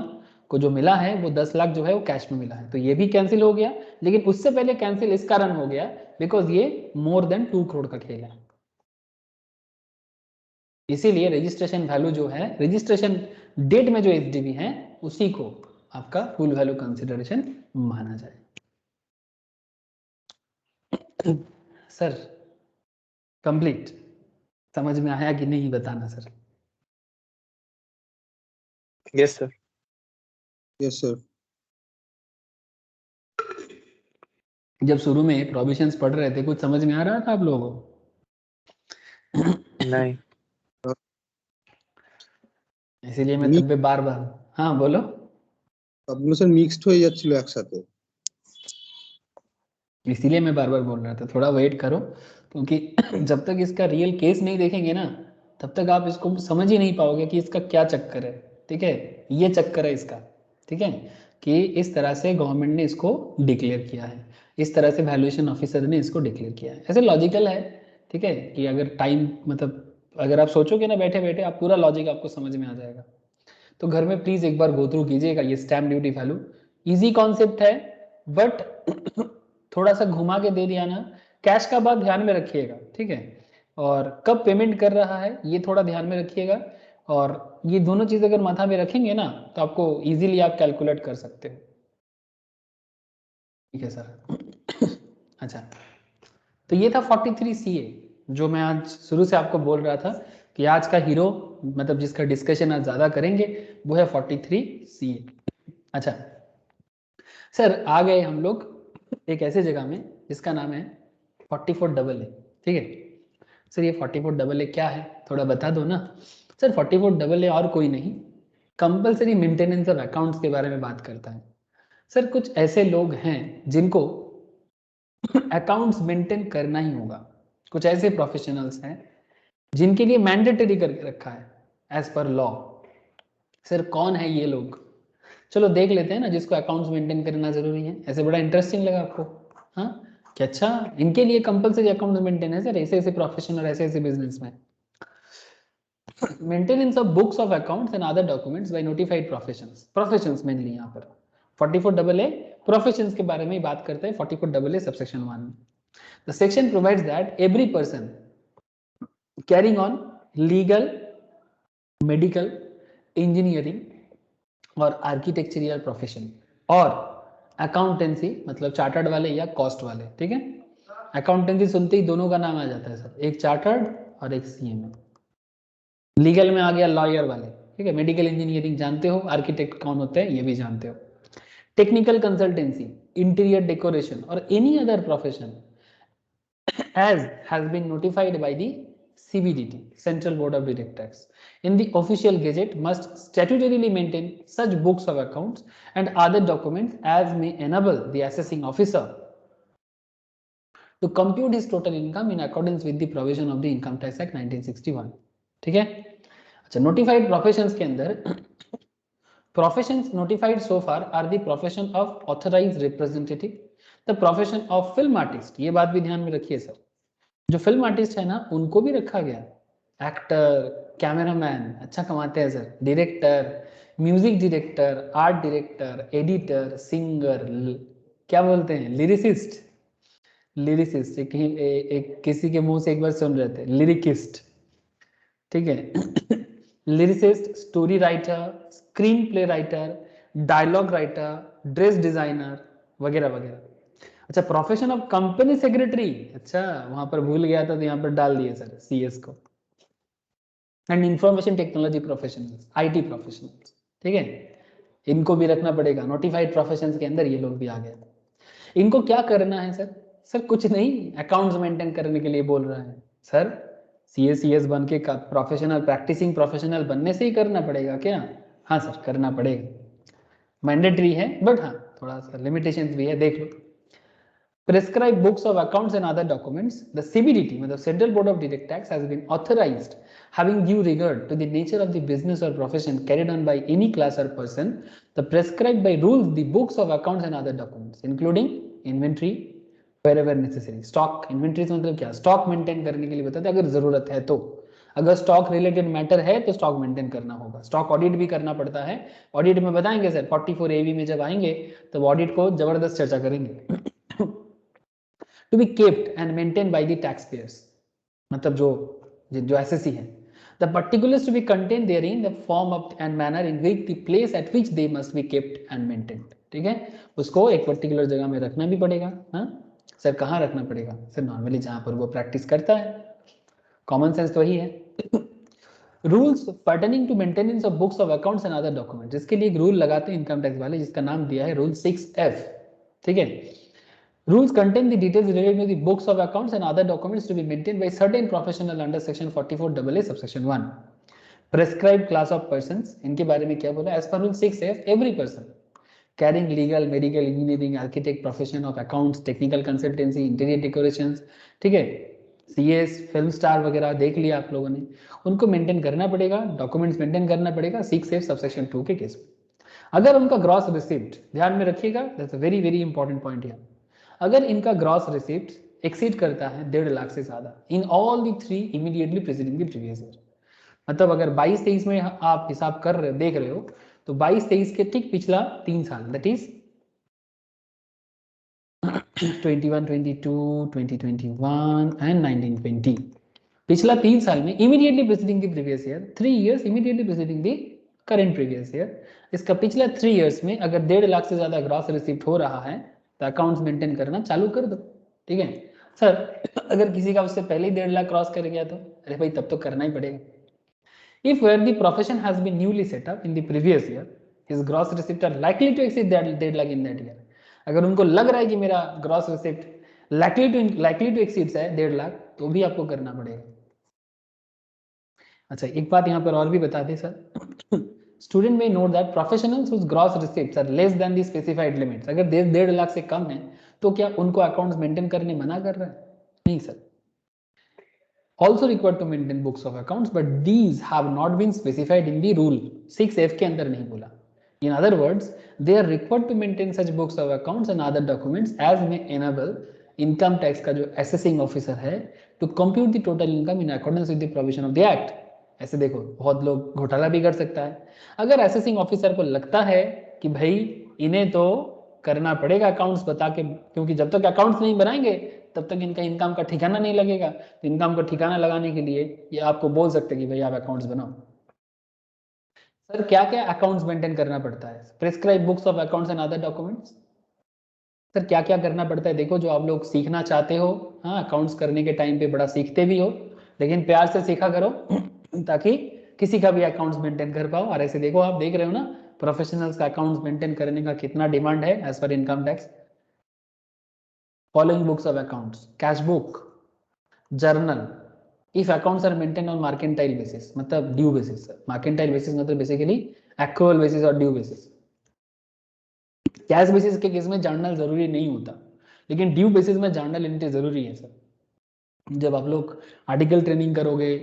को जो मिला है वो 10 लाख जो है वो कैश में मिला है, तो ये भी कैंसिल हो गया। लेकिन उससे पहले कैंसिल इस कारण हो गया बिकॉज ये मोर देन 2 करोड़ का खेल है, इसीलिए रजिस्ट्रेशन वैल्यू जो है रजिस्ट्रेशन डेट में जो एसडीबी है उसी को आपका फुल वैल्यू कंसिडरेशन माना जाए। सर कंप्लीट समझ में आया कि नहीं बताना sir. Yes sir. Yes sir. जब शुरू में प्रोविजंस पढ़ रहे थे कुछ समझ में आ रहा था आप लोगों को? नहीं। इसीलिए मैं तब भी बार बार, हाँ बोलो। আপনার স্যার মিক্সড হয়ে যাচ্ছিল একসাথে, इसीलिए मैं बार बार बोल रहा था थोड़ा वेट करो, क्योंकि जब तक इसका रियल केस नहीं देखेंगे ना तब तक आप इसको समझ ही नहीं पाओगे कि इसका क्या चक्कर है। ठीक है, ये चक्कर है इसका। ठीक है, कि इस तरह से गवर्नमेंट ने इसको डिक्लेयर किया है, इस तरह से वैल्यूएशन ऑफिसर ने इसको डिक्लेयर किया है, ऐसे लॉजिकल है। ठीक है, कि अगर टाइम मतलब अगर आप सोचोगे ना बैठे बैठे आप पूरा लॉजिक आपको समझ में आ जाएगा। तो घर में प्लीज एक बार गो थ्रू कीजिएगा ये stamp duty value, easy concept है बट थोड़ा सा घुमा के दे दिया ना, कैश का बात ध्यान में रखिएगा। ठीक है, और कब पेमेंट कर रहा है ये थोड़ा ध्यान में रखिएगा, और ये दोनों चीज अगर माथा में रखेंगे ना तो आपको इजीली आप कैलकुलेट कर सकते हो। ठीक है सर। अच्छा, तो ये था 43 CA जो मैं आज शुरू से आपको बोल रहा था कि आज का हीरो मतलब जिसका डिस्कशन आज ज्यादा करेंगे वो है 43 CA। अच्छा सर, आ गए हम लोग एक ऐसे जगह में जिसका नाम है 44AA। ठीक है सर, ये 44AA क्या है थोड़ा बता दो ना सर। 44AA और कोई नहीं, कंपलसरी मेंटेनेंस ऑफ अकाउंट्स के बारे में बात करता है। सर कुछ ऐसे लोग हैं जिनको अकाउंट्स मेंटेन करना ही होगा, कुछ ऐसे प्रोफेशनल्स हैं जिनके लिए मैंडेटरी करके रखा है एज पर लॉ। सर कौन है ये लोग, चलो देख लेते हैं ना, जिसको अकाउंट्स मेंटेन करना जरूरी है। ऐसे बड़ा इंटरेस्टिंग लगा आपको? हाँ क्या, अच्छा इनके लिए कंपलसरी अकाउंट्स मेंटेन है सर, ऐसे ऐसे प्रोफेशन और ऐसे ऐसे बिजनेस में। Maintenance of books of accounts and other documents by notified professions mainly यहाँ पर 44AA प्रोफेशंस के बारे में ही बात करते हैं 44AA सबसेक्शन 1 में। The section provides that every person carrying on legal, medical, engineering और आर्किटेक्चरियल प्रोफेशन और अकाउंटेंसी मतलब चार्टर्ड वाले या कॉस्ट वाले। ठीक है, अकाउंटेंसी सुनते ही दोनों का नाम आ जाता है सर, एक चार्टर्ड और एक CMA। लीगल में आ गया लॉयर वाले, ठीक है, मेडिकल इंजीनियरिंग जानते हो, आर्किटेक्ट कौन होते हैं ये भी जानते हो, टेक्निकल कंसल्टेंसी, इंटीरियर डेकोरेशन और any other profession as has been notified by the CBDT, Central Board of Directors, in the official gazette must statutorily maintain such books of accounts and other documents as may enable the assessing officer to compute his total income in accordance with the provision of the Income Tax Act 1961। ठीक है, अच्छा notified professions के अंदर professions notified so far are the profession of authorized representative, the profession of film artist, ये बात भी ध्यान में रखिए सर, जो फिल्म आर्टिस्ट है ना उनको भी रखा गया, एक्टर, कैमरामैन अच्छा कमाते हैं sir, director, music director, art director, editor, singer, क्या बोलते हैं, लिरिसिस्ट, लिरिसिस्ट एक किसी के मुंह से एक बार सुन रहे थे लिरिकिस्ट। ठीक है, lyricist, story writer, screen play writer, dialogue writer, dress designer वगैरह वगैरह। अच्छा, प्रोफेशन ऑफ कंपनी सेक्रेटरी, अच्छा वहां पर भूल गया था तो यहाँ पर डाल दिए सर CS को, and information technology professionals, IT professionals. ठीक है, इनको भी रखना पड़ेगा। नोटिफाइड प्रोफेशंस के अंदर ये लोग भी आ गए। इनको क्या करना है सर? सर कुछ नहीं, अकाउंट्स मेंटेन करने के लिए बोल रहा है सर। CA CS बन के प्रोफेशनल, प्रैक्टिसिंग प्रोफेशनल बनने से ही करना पड़ेगा क्या? हाँ सर करना पड़ेगा, मैंडेटरी है, बट हाँ थोड़ा सा लिमिटेशंस भी है, देख लो। Prescribe books of accounts and other documents. The CBDT, the Central Board of Direct Tax, has been authorized, having due regard to the nature of the business or profession carried on by any class or person, the prescribed by rules the books of accounts and other documents, including inventory, wherever necessary. Stock, inventory से मतलब क्या? Stock maintain करने के लिए बताते हैं, अगर जरूरत है तो। अगर स्टॉक रिलेटेड मैटर है तो स्टॉक मेंटेन करना होगा। स्टॉक ऑडिट भी करना पड़ता है, ऑडिट में बताएंगे सर, 44 AV में जब आएंगे तब ऑडिट को जबरदस्त चर्चा करेंगे। to be kept and maintained by the taxpayers, मतलब जो SSC है, the particulars to be contained therein, the form of and manner in which the place at which they must be kept and maintained, ठीक है, उसको एक particular जगह में रखना भी पड़ेगा। हाँ सर कहाँ रखना पड़ेगा? सर नॉर्मली जहाँ पर वो प्रैक्टिस करता है, कॉमन सेंस तो वही है। Rules pertaining to maintenance of books of accounts and other documents, इसके लिए एक रूल लगाते हैं इनकम टैक्स वाले, जिसका नाम दिया है रूल 6F, ठीक है। Rules contain the details related to the books of accounts and other documents to be maintained by certain professional under section 44AA subsection 1. Prescribed class of persons, इनके बारे में क्या बोला? As per rule 6F, every person carrying legal, medical, engineering, architect, profession of accounts, technical consultancy, interior decorations, ठीक है, CS, film star वगैरह देख लिया आप लोगों ने, उनको मेंटेन करना पड़ेगा, डॉक्यूमेंट्स मेंटेन करना पड़ेगा 6F सबसेक्शन 2 के केस में। अगर उनका ग्रॉस रिसिप्ट, ध्यान में रखिएगा, that's a very very important point here, अगर इनका ग्रॉस रिसिप्ट एक्सीड करता है 1.5 लाख से ज्यादा in all the 3 immediately preceding the previous year, मतलब अगर 22-23 में आप हिसाब कर रहे देख रहे हो तो 22-23 के ठीक पिछला 3 साल, दैट इज 21-22, 2021 एंड 19-20, पिछला 3 साल में immediately preceding the previous year, 3 years immediately preceding the current previous year, इसका पिछला 3 इयर्स में अगर 1.5 लाख से ज्यादा ग्रॉस रिसिप्ट हो रहा है तो अकाउंट्स मेंटेन करना चालू कर दो, ठीक है। सर अगर किसी का उससे पहले ही 1.5 लाख क्रॉस कर गया तो अरे भाई तब तो करना ही पड़ेगा। If where the profession has been newly set up in the previous year, his gross receipt are likely to exceed that 1.5 lakh in that year, अगर उनको लग रहा है कि मेरा gross receipt likely to exceed है 1.5 लाख, तो भी आपको करना पड़ेगा। अच्छा एक बात यहाँ पर और भी बता दें सर, स्टूडेंट में note that professionals whose gross receipts are less than the specified limits, अगर 1.5 लाख से कम है तो क्या उनको अकाउंट्स मेंटेन करने मना कर रहा है? नहीं sir. Also required to maintain books of accounts, but these have not been specified in the rule 6F के अंदर नहीं बोला। In other words, they are required to maintain such books of accounts and other documents as may enable income tax का जो assessing officer है to compute the total income in accordance with the provision of the act। ऐसे देखो बहुत लोग घोटाला भी कर सकता है। अगर असेसिंग ऑफिसर को लगता है कि भाई इन्हें तो करना पड़ेगा अकाउंट्स बता के, क्योंकि जब तक अकाउंट्स नहीं बनाएंगे तब तक इनका इनकम का ठिकाना नहीं लगेगा, तो इनकम का ठिकाना लगाने के लिए ये आपको बोल सकते हैं कि भाई आप अकाउंट्स बनाओ। सर क्या क्या अकाउंट्स मेंटेन करना पड़ता है? Prescribe books of accounts and other documents, sir क्या क्या करना पड़ता है? देखो जो आप लोग सीखना चाहते हो, हाँ अकाउंट्स करने के टाइम पे बड़ा सीखते भी हो, लेकिन प्यार से सीखा करो ताकि किसी का भी अकाउंट्स मेंटेन कर पाओ। और ऐसे देखो आप देख रहे हो ना प्रोफेशनल्स का अकाउंट्स मेंटेन करने का कितना डिमांड है as per income tax. Following books of accounts, cash book, journal, if accounts are maintain on mercantile basis, मतलब ड्यू बेसिस। मार्केंटाइल बेसिस मतलब बेसिकली एक्रूअल बेसिस और ड्यू बेसिस। कैश बेसिस के case में journal जरूरी नहीं होता, लेकिन due basis में जर्नल एंट्री जरूरी है सर। जब आप लोग आर्टिकल ट्रेनिंग करोगे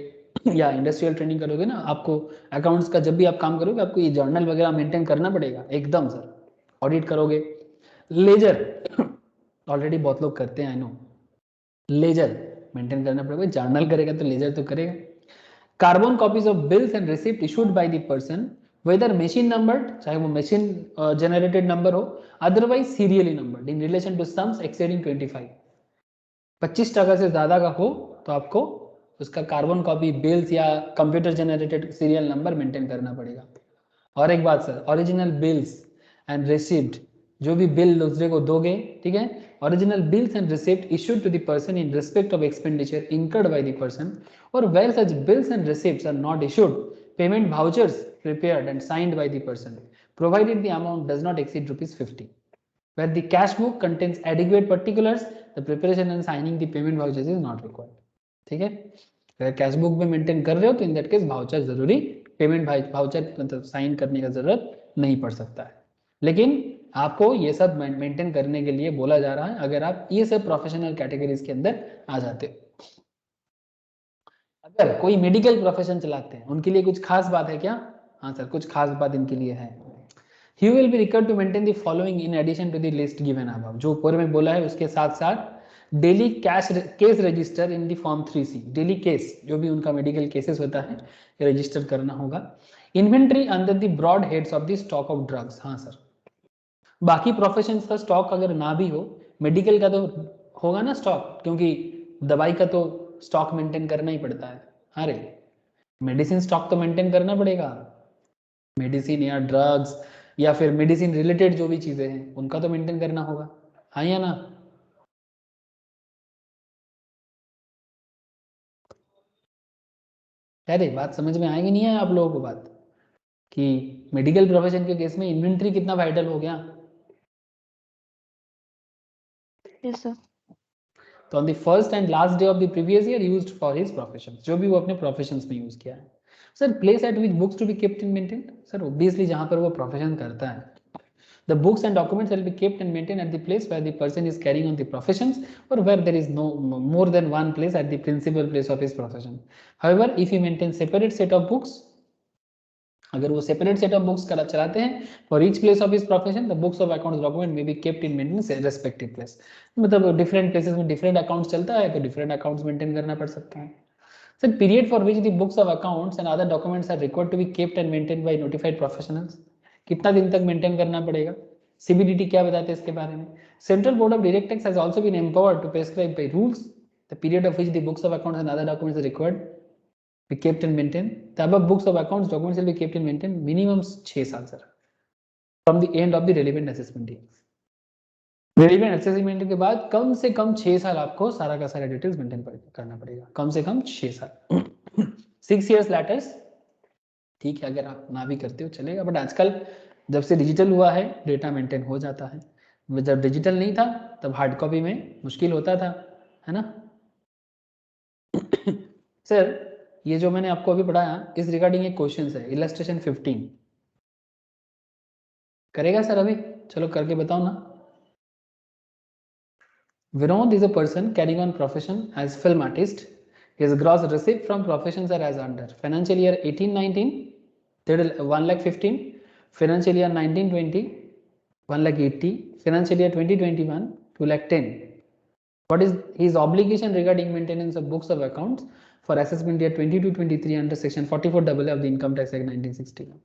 या इंडस्ट्रियल ट्रेनिंग करोगे ना, आपको अकाउंट्स का जब भी आप काम करोगे आपको ये जर्नल वगैरह मेंटेन करना पड़ेगा एकदम सर। ऑडिट करोगे, लेजर ऑलरेडी बहुत लोग करते हैं, आई नो, लेजर मेंटेन करना पड़ेगा, जर्नल करेगा तो लेजर तो करेगा। Carbon copies of bills and receipt issued by the person, whether machine numbered, चाहे वो मशीन जनरेटेड नंबर हो, otherwise serially numbered in relation to sums exceeding 25% से ज्यादा का हो तो आपको उसका कार्बन कॉपी, बिल्स या computer generated serial number maintain करना पड़ेगा। और एक बात sir, original bills and receipt, जो भी बिल दूसरे को दोगे, ठीक है, original bills and receipt issued to the person in respect of expenditure incurred by the person, or where such bills and receipts are not issued, payment vouchers prepared and signed by the person, provided the amount does not exceed ₹50. Where the cash book contains adequate particulars, the preparation and signing the payment vouchers is not required. ठीक है, अगर cash book में maintain कर रहे हो तो in that case voucher जरूरी, payment voucher मतलब साइन करने का जरूरत नहीं पड़ सकता है। लेकिन आपको ये सब मेंटेन करने के लिए बोला जा रहा है अगर आप ये सब प्रोफेशनल कैटेगरीज के अंदर आ जाते हो। अगर कोई मेडिकल प्रोफेशन चलाते हैं उनके लिए कुछ खास बात है क्या? हाँ सर, कुछ खास बात इनके लिए है। He will be required to maintain the following in addition to the list given above. जो ऊपर में बोला है उसके साथ साथ daily case register in the form 3C, daily case जो भी उनका मेडिकल केसेस होता है ये रजिस्टर करना होगा। Inventory under the broad heads of the stock of drugs. हाँ सर, बाकी प्रोफेशंस का स्टॉक अगर ना भी हो, मेडिकल का तो होगा ना स्टॉक, क्योंकि दवाई का तो स्टॉक मेंटेन करना ही पड़ता है। अरे मेडिसिन स्टॉक तो मेंटेन करना पड़ेगा, मेडिसिन या ड्रग्स या फिर मेडिसिन रिलेटेड जो भी चीजें हैं उनका तो मेंटेन करना होगा, हाँ या ना? अरे बात समझ में आएगी नहीं है आप लोगों को बात कि मेडिकल प्रोफेशन के केस में इन्वेंट्री कितना वाइटल हो गया? Yes, sir. तो on the first and last day of the previous year used for his profession, जो भी वो अपने प्रोफेशंस में यूज किया है। Sir place at which books to be kept and maintained, sir obviously जहां पर वो प्रोफेशन करता है, the books and documents will be kept and maintained at the place where the person is carrying on the professions or where there is no more than one place at the principal place of his profession. However, if you maintain separate set of books, अगर वो separate set of books चलाते हैं for each place of his profession, the books of accounts document may be kept in maintenance respective place. मतलब different places में different accounts चलता है तो different accounts maintain करना पड़ सकता है। So period for which the books of accounts and other documents are required to be kept and maintained by notified professionals, कितना दिन तक मेंटेन करना पड़ेगा? CBDT क्या बताते हैं इसके बारे में? Central board of directors has also been empowered to prescribe by rules the period of which the books of accounts and other documents are required be kept and maintain. The above books of accounts documents will be kept and maintain minimum 6 साल sir, from the end of the relevant assessment year. Relevant assessment के बाद कम से कम 6 साल आपको सारा का सारा details maintain करना पड़ेगा, कम से कम 6 साल। 6 इयर्स लेटर्स ठीक है, अगर आप ना भी करते हो चलेगा, बट आजकल जब से डिजिटल हुआ है डेटा मेंटेन हो जाता है, जब डिजिटल नहीं था तब हार्ड कॉपी में मुश्किल होता था, है ना? सर ये जो मैंने आपको अभी पढ़ाया इस रिगार्डिंग एक क्वेश्चन है, इलस्ट्रेशन 15 करेगा सर अभी? चलो करके बताओ ना। Vinod is a person carrying on profession as film artist. His gross receipt from professions are as under: financial year 18-19 1,15,000, financial year 19-20 1,80,000, financial year 20-21 2,10,000. What is his obligation regarding maintenance of books of accounts for assessment year 22-23 under section 44AA of the Income Tax Act 1961?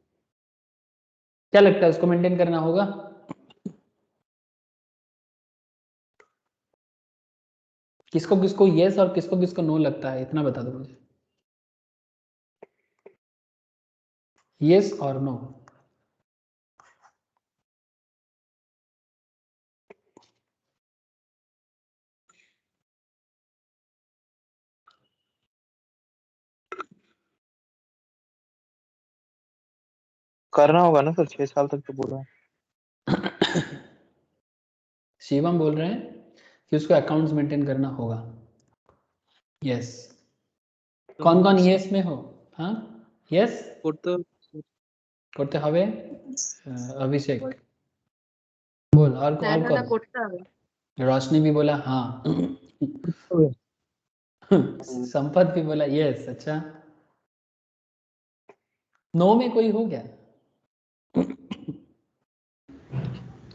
क्या लगता है उसको maintain करना होगा? किसको किसको yes और किसको किसको नो लगता है, इतना बता दो मुझे। यस और नो? करना होगा ना सर, 6 साल तक तो बोला है। शिवम बोल रहे हैं कि उसको अकाउंट्स मेंटेन करना होगा। यस, कौन कौन यस में हो? हाँ यस करते हवे। अभिषेक बोल, और कौन? रोशनी भी बोला हाँ। संपत भी बोला यस। अच्छा, नो में कोई हो क्या?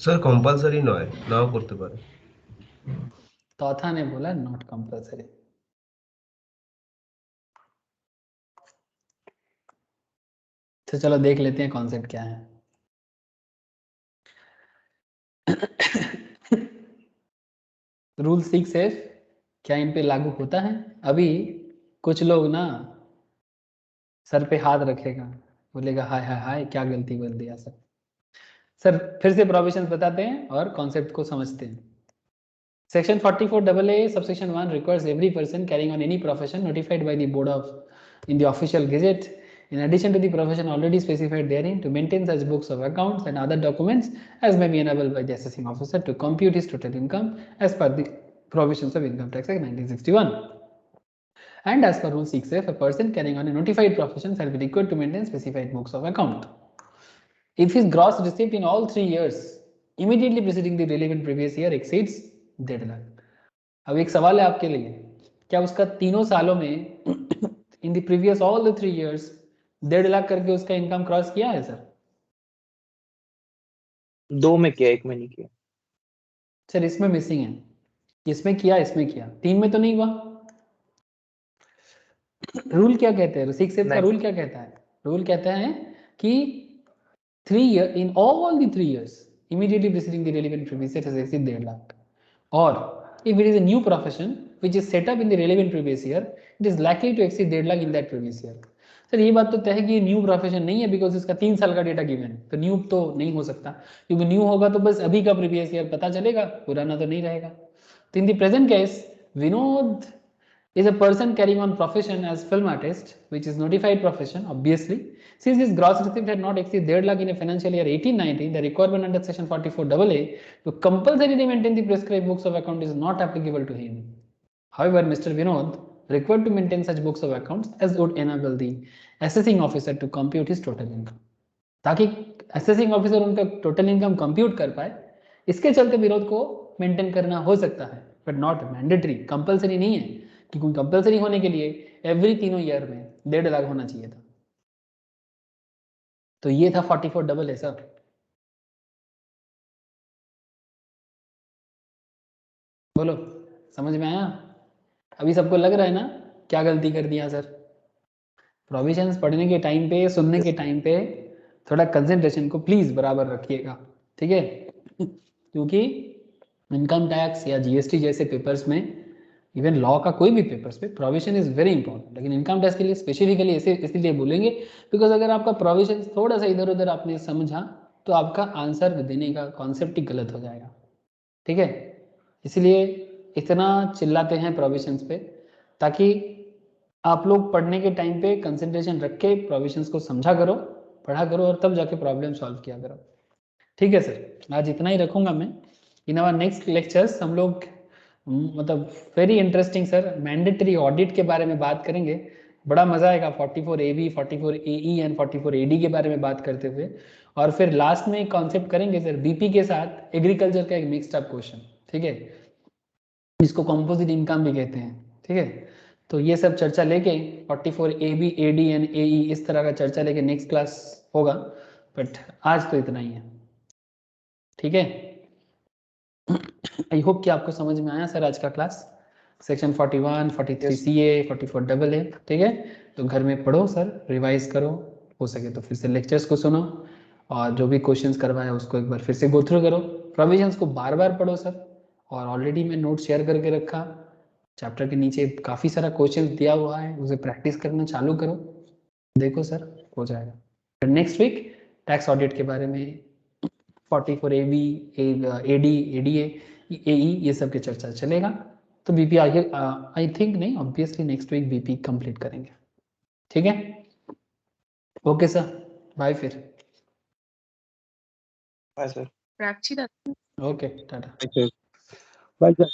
স্যার কম্পালসারি নয়, নাও করতে পারে। तौथा ने बोला नॉट कंपल्सरी। तो चलो देख लेते हैं कॉन्सेप्ट क्या है। रूल 6F क्या इन पे लागू होता है? अभी कुछ लोग ना सर पे हाथ रखेगा, बोलेगा हाय हाय हाय क्या गलती बोल दिया सर। सर फिर से प्रोविजंस बताते हैं और कॉन्सेप्ट को समझते हैं। Section 44AA subsection 1 requires every person carrying on any profession notified by the board of in the official gazette in addition to the profession already specified therein, to maintain such books of accounts and other documents as may be enabled by the assessing officer to compute his total income as per the provisions of Income Tax Act 1961. And as per Rule 6F, a person carrying on a notified profession shall be required to maintain specified books of account. If his gross receipt in all 3 years immediately preceding the relevant previous year exceeds 1.5 lakh. अब एक सवाल है आपके लिए, क्या उसका तीनों सालों में इन the previous all the 3 years 1.5 lakh करके उसका इनकम क्रॉस किया है सर? 2 में किया, 1 में नहीं किया सर. इसमें मिसिंग है, इसमें किया, इसमें किया, 3 में तो नहीं हुआ. रूल क्या कहते हैं? 6F का रूल क्या कहता है? रूल कहता है कि 3 year in all the 3 years immediately preceding the relevant previous year has exceeded 1.5 lakh, or if it is a new profession which is set up in the relevant previous year, it is likely to exceed 1.5 lakh in that previous year. Sir ये बात तो तय है कि new profession नहीं है because इसका 3 साल का डेटा गिवन है, तो न्यू तो नहीं हो सकता, क्योंकि न्यू होगा तो बस अभी का प्रीवियस ईयर पता चलेगा, पुराना तो नहीं रहेगा. तो in the present case Vinod is a person carrying on profession as film artist, which is notified profession obviously. Since his gross receipt had not exceeded 1.5 lakh in a financial year 18-19, the requirement under section 44AA to compulsorily maintain the prescribed books of account is not applicable to him. However, Mr. Vinod required to maintain such books of accounts as would enable the assessing officer to compute his total income. ताकि assessing officer उनका total income compute कर पाए, इसके चलते विनोद को maintain करना हो सकता है, but not mandatory, compulsory नहीं है. क्योंकि कंपलसरी होने के लिए एवरी 3 ईयर में 1.5 लाख होना चाहिए था. तो ये था 44AA सर. बोलो, समझ में आया? अभी सबको लग रहा है ना क्या गलती कर दिया सर? प्रोविजंस पढ़ने के टाइम पे, सुनने के टाइम पे थोड़ा कंसंट्रेशन को प्लीज बराबर रखिएगा, ठीक है? क्योंकि इनकम टैक्स या जीएसटी जैसे पेपर्स में, इवन लॉ का कोई भी पेपर्स पे प्रोविजन इज वेरी इंपॉर्टेंट, लेकिन इनकम टैक्स के लिए स्पेसिफिकली ऐसे इसलिए बोलेंगे बिकॉज अगर आपका प्रोविजन थोड़ा सा इधर उधर आपने समझा तो आपका आंसर देने का कॉन्सेप्ट ही गलत हो जाएगा, ठीक है? इसलिए इतना चिल्लाते हैं प्रोविजंस पे ताकि आप लोग पढ़ने के टाइम पे कंसंट्रेशन रख के प्रोविजंस को समझा करो, पढ़ा करो और तब जाके प्रॉब्लम सॉल्व किया करो, ठीक है सर? आज इतना ही रखूंगा मैं. इन आवर नेक्स्ट लेक्चर्स हम लोग मतलब very interesting sir mandatory audit के बारे में बात करेंगे. बड़ा मजा आएगा 44AB, 44AE एंड 44AD के बारे में बात करते हुए. और फिर लास्ट में एक कॉन्सेप्ट करेंगे सर बीपी के साथ एग्रीकल्चर का एक मिक्स्ड अप क्वेश्चन, ठीक है? इसको कंपोजिट इनकम भी कहते हैं, ठीक है? तो ये सब चर्चा लेके 44AB, AD एंड AE इस तरह का चर्चा लेके नेक्स्ट क्लास होगा, बट आज तो इतना ही है, ठीक है? आई होप कि आपको समझ में आया सर आज का क्लास. सेक्शन 41, 43 CA, 44 AA, ठीक है? तो घर में पढ़ो सर, रिवाइज करो, हो सके तो फिर से लेक्चर्स को सुनो और जो भी क्वेश्चंस करवाया उसको एक बार फिर से गो थ्रू करो. प्रोविजंस को बार बार पढ़ो सर, और ऑलरेडी मैं नोट शेयर करके रखा, चैप्टर के नीचे काफ़ी सारा क्वेश्चन दिया हुआ है, उसे प्रैक्टिस करना चालू करो, देखो सर हो जाएगा. फिर नेक्स्ट वीक टैक्स ऑडिट के बारे में 44AB, AD, ADA, AE ये सब की चर्चा चलेगा. तो बीपी आगे आई थिंक नहीं, obviously next week BP complete करेंगे, ठीक है? ओके सर, बाय फिर. Bye sir. Prachi okay, tata. Bye sir.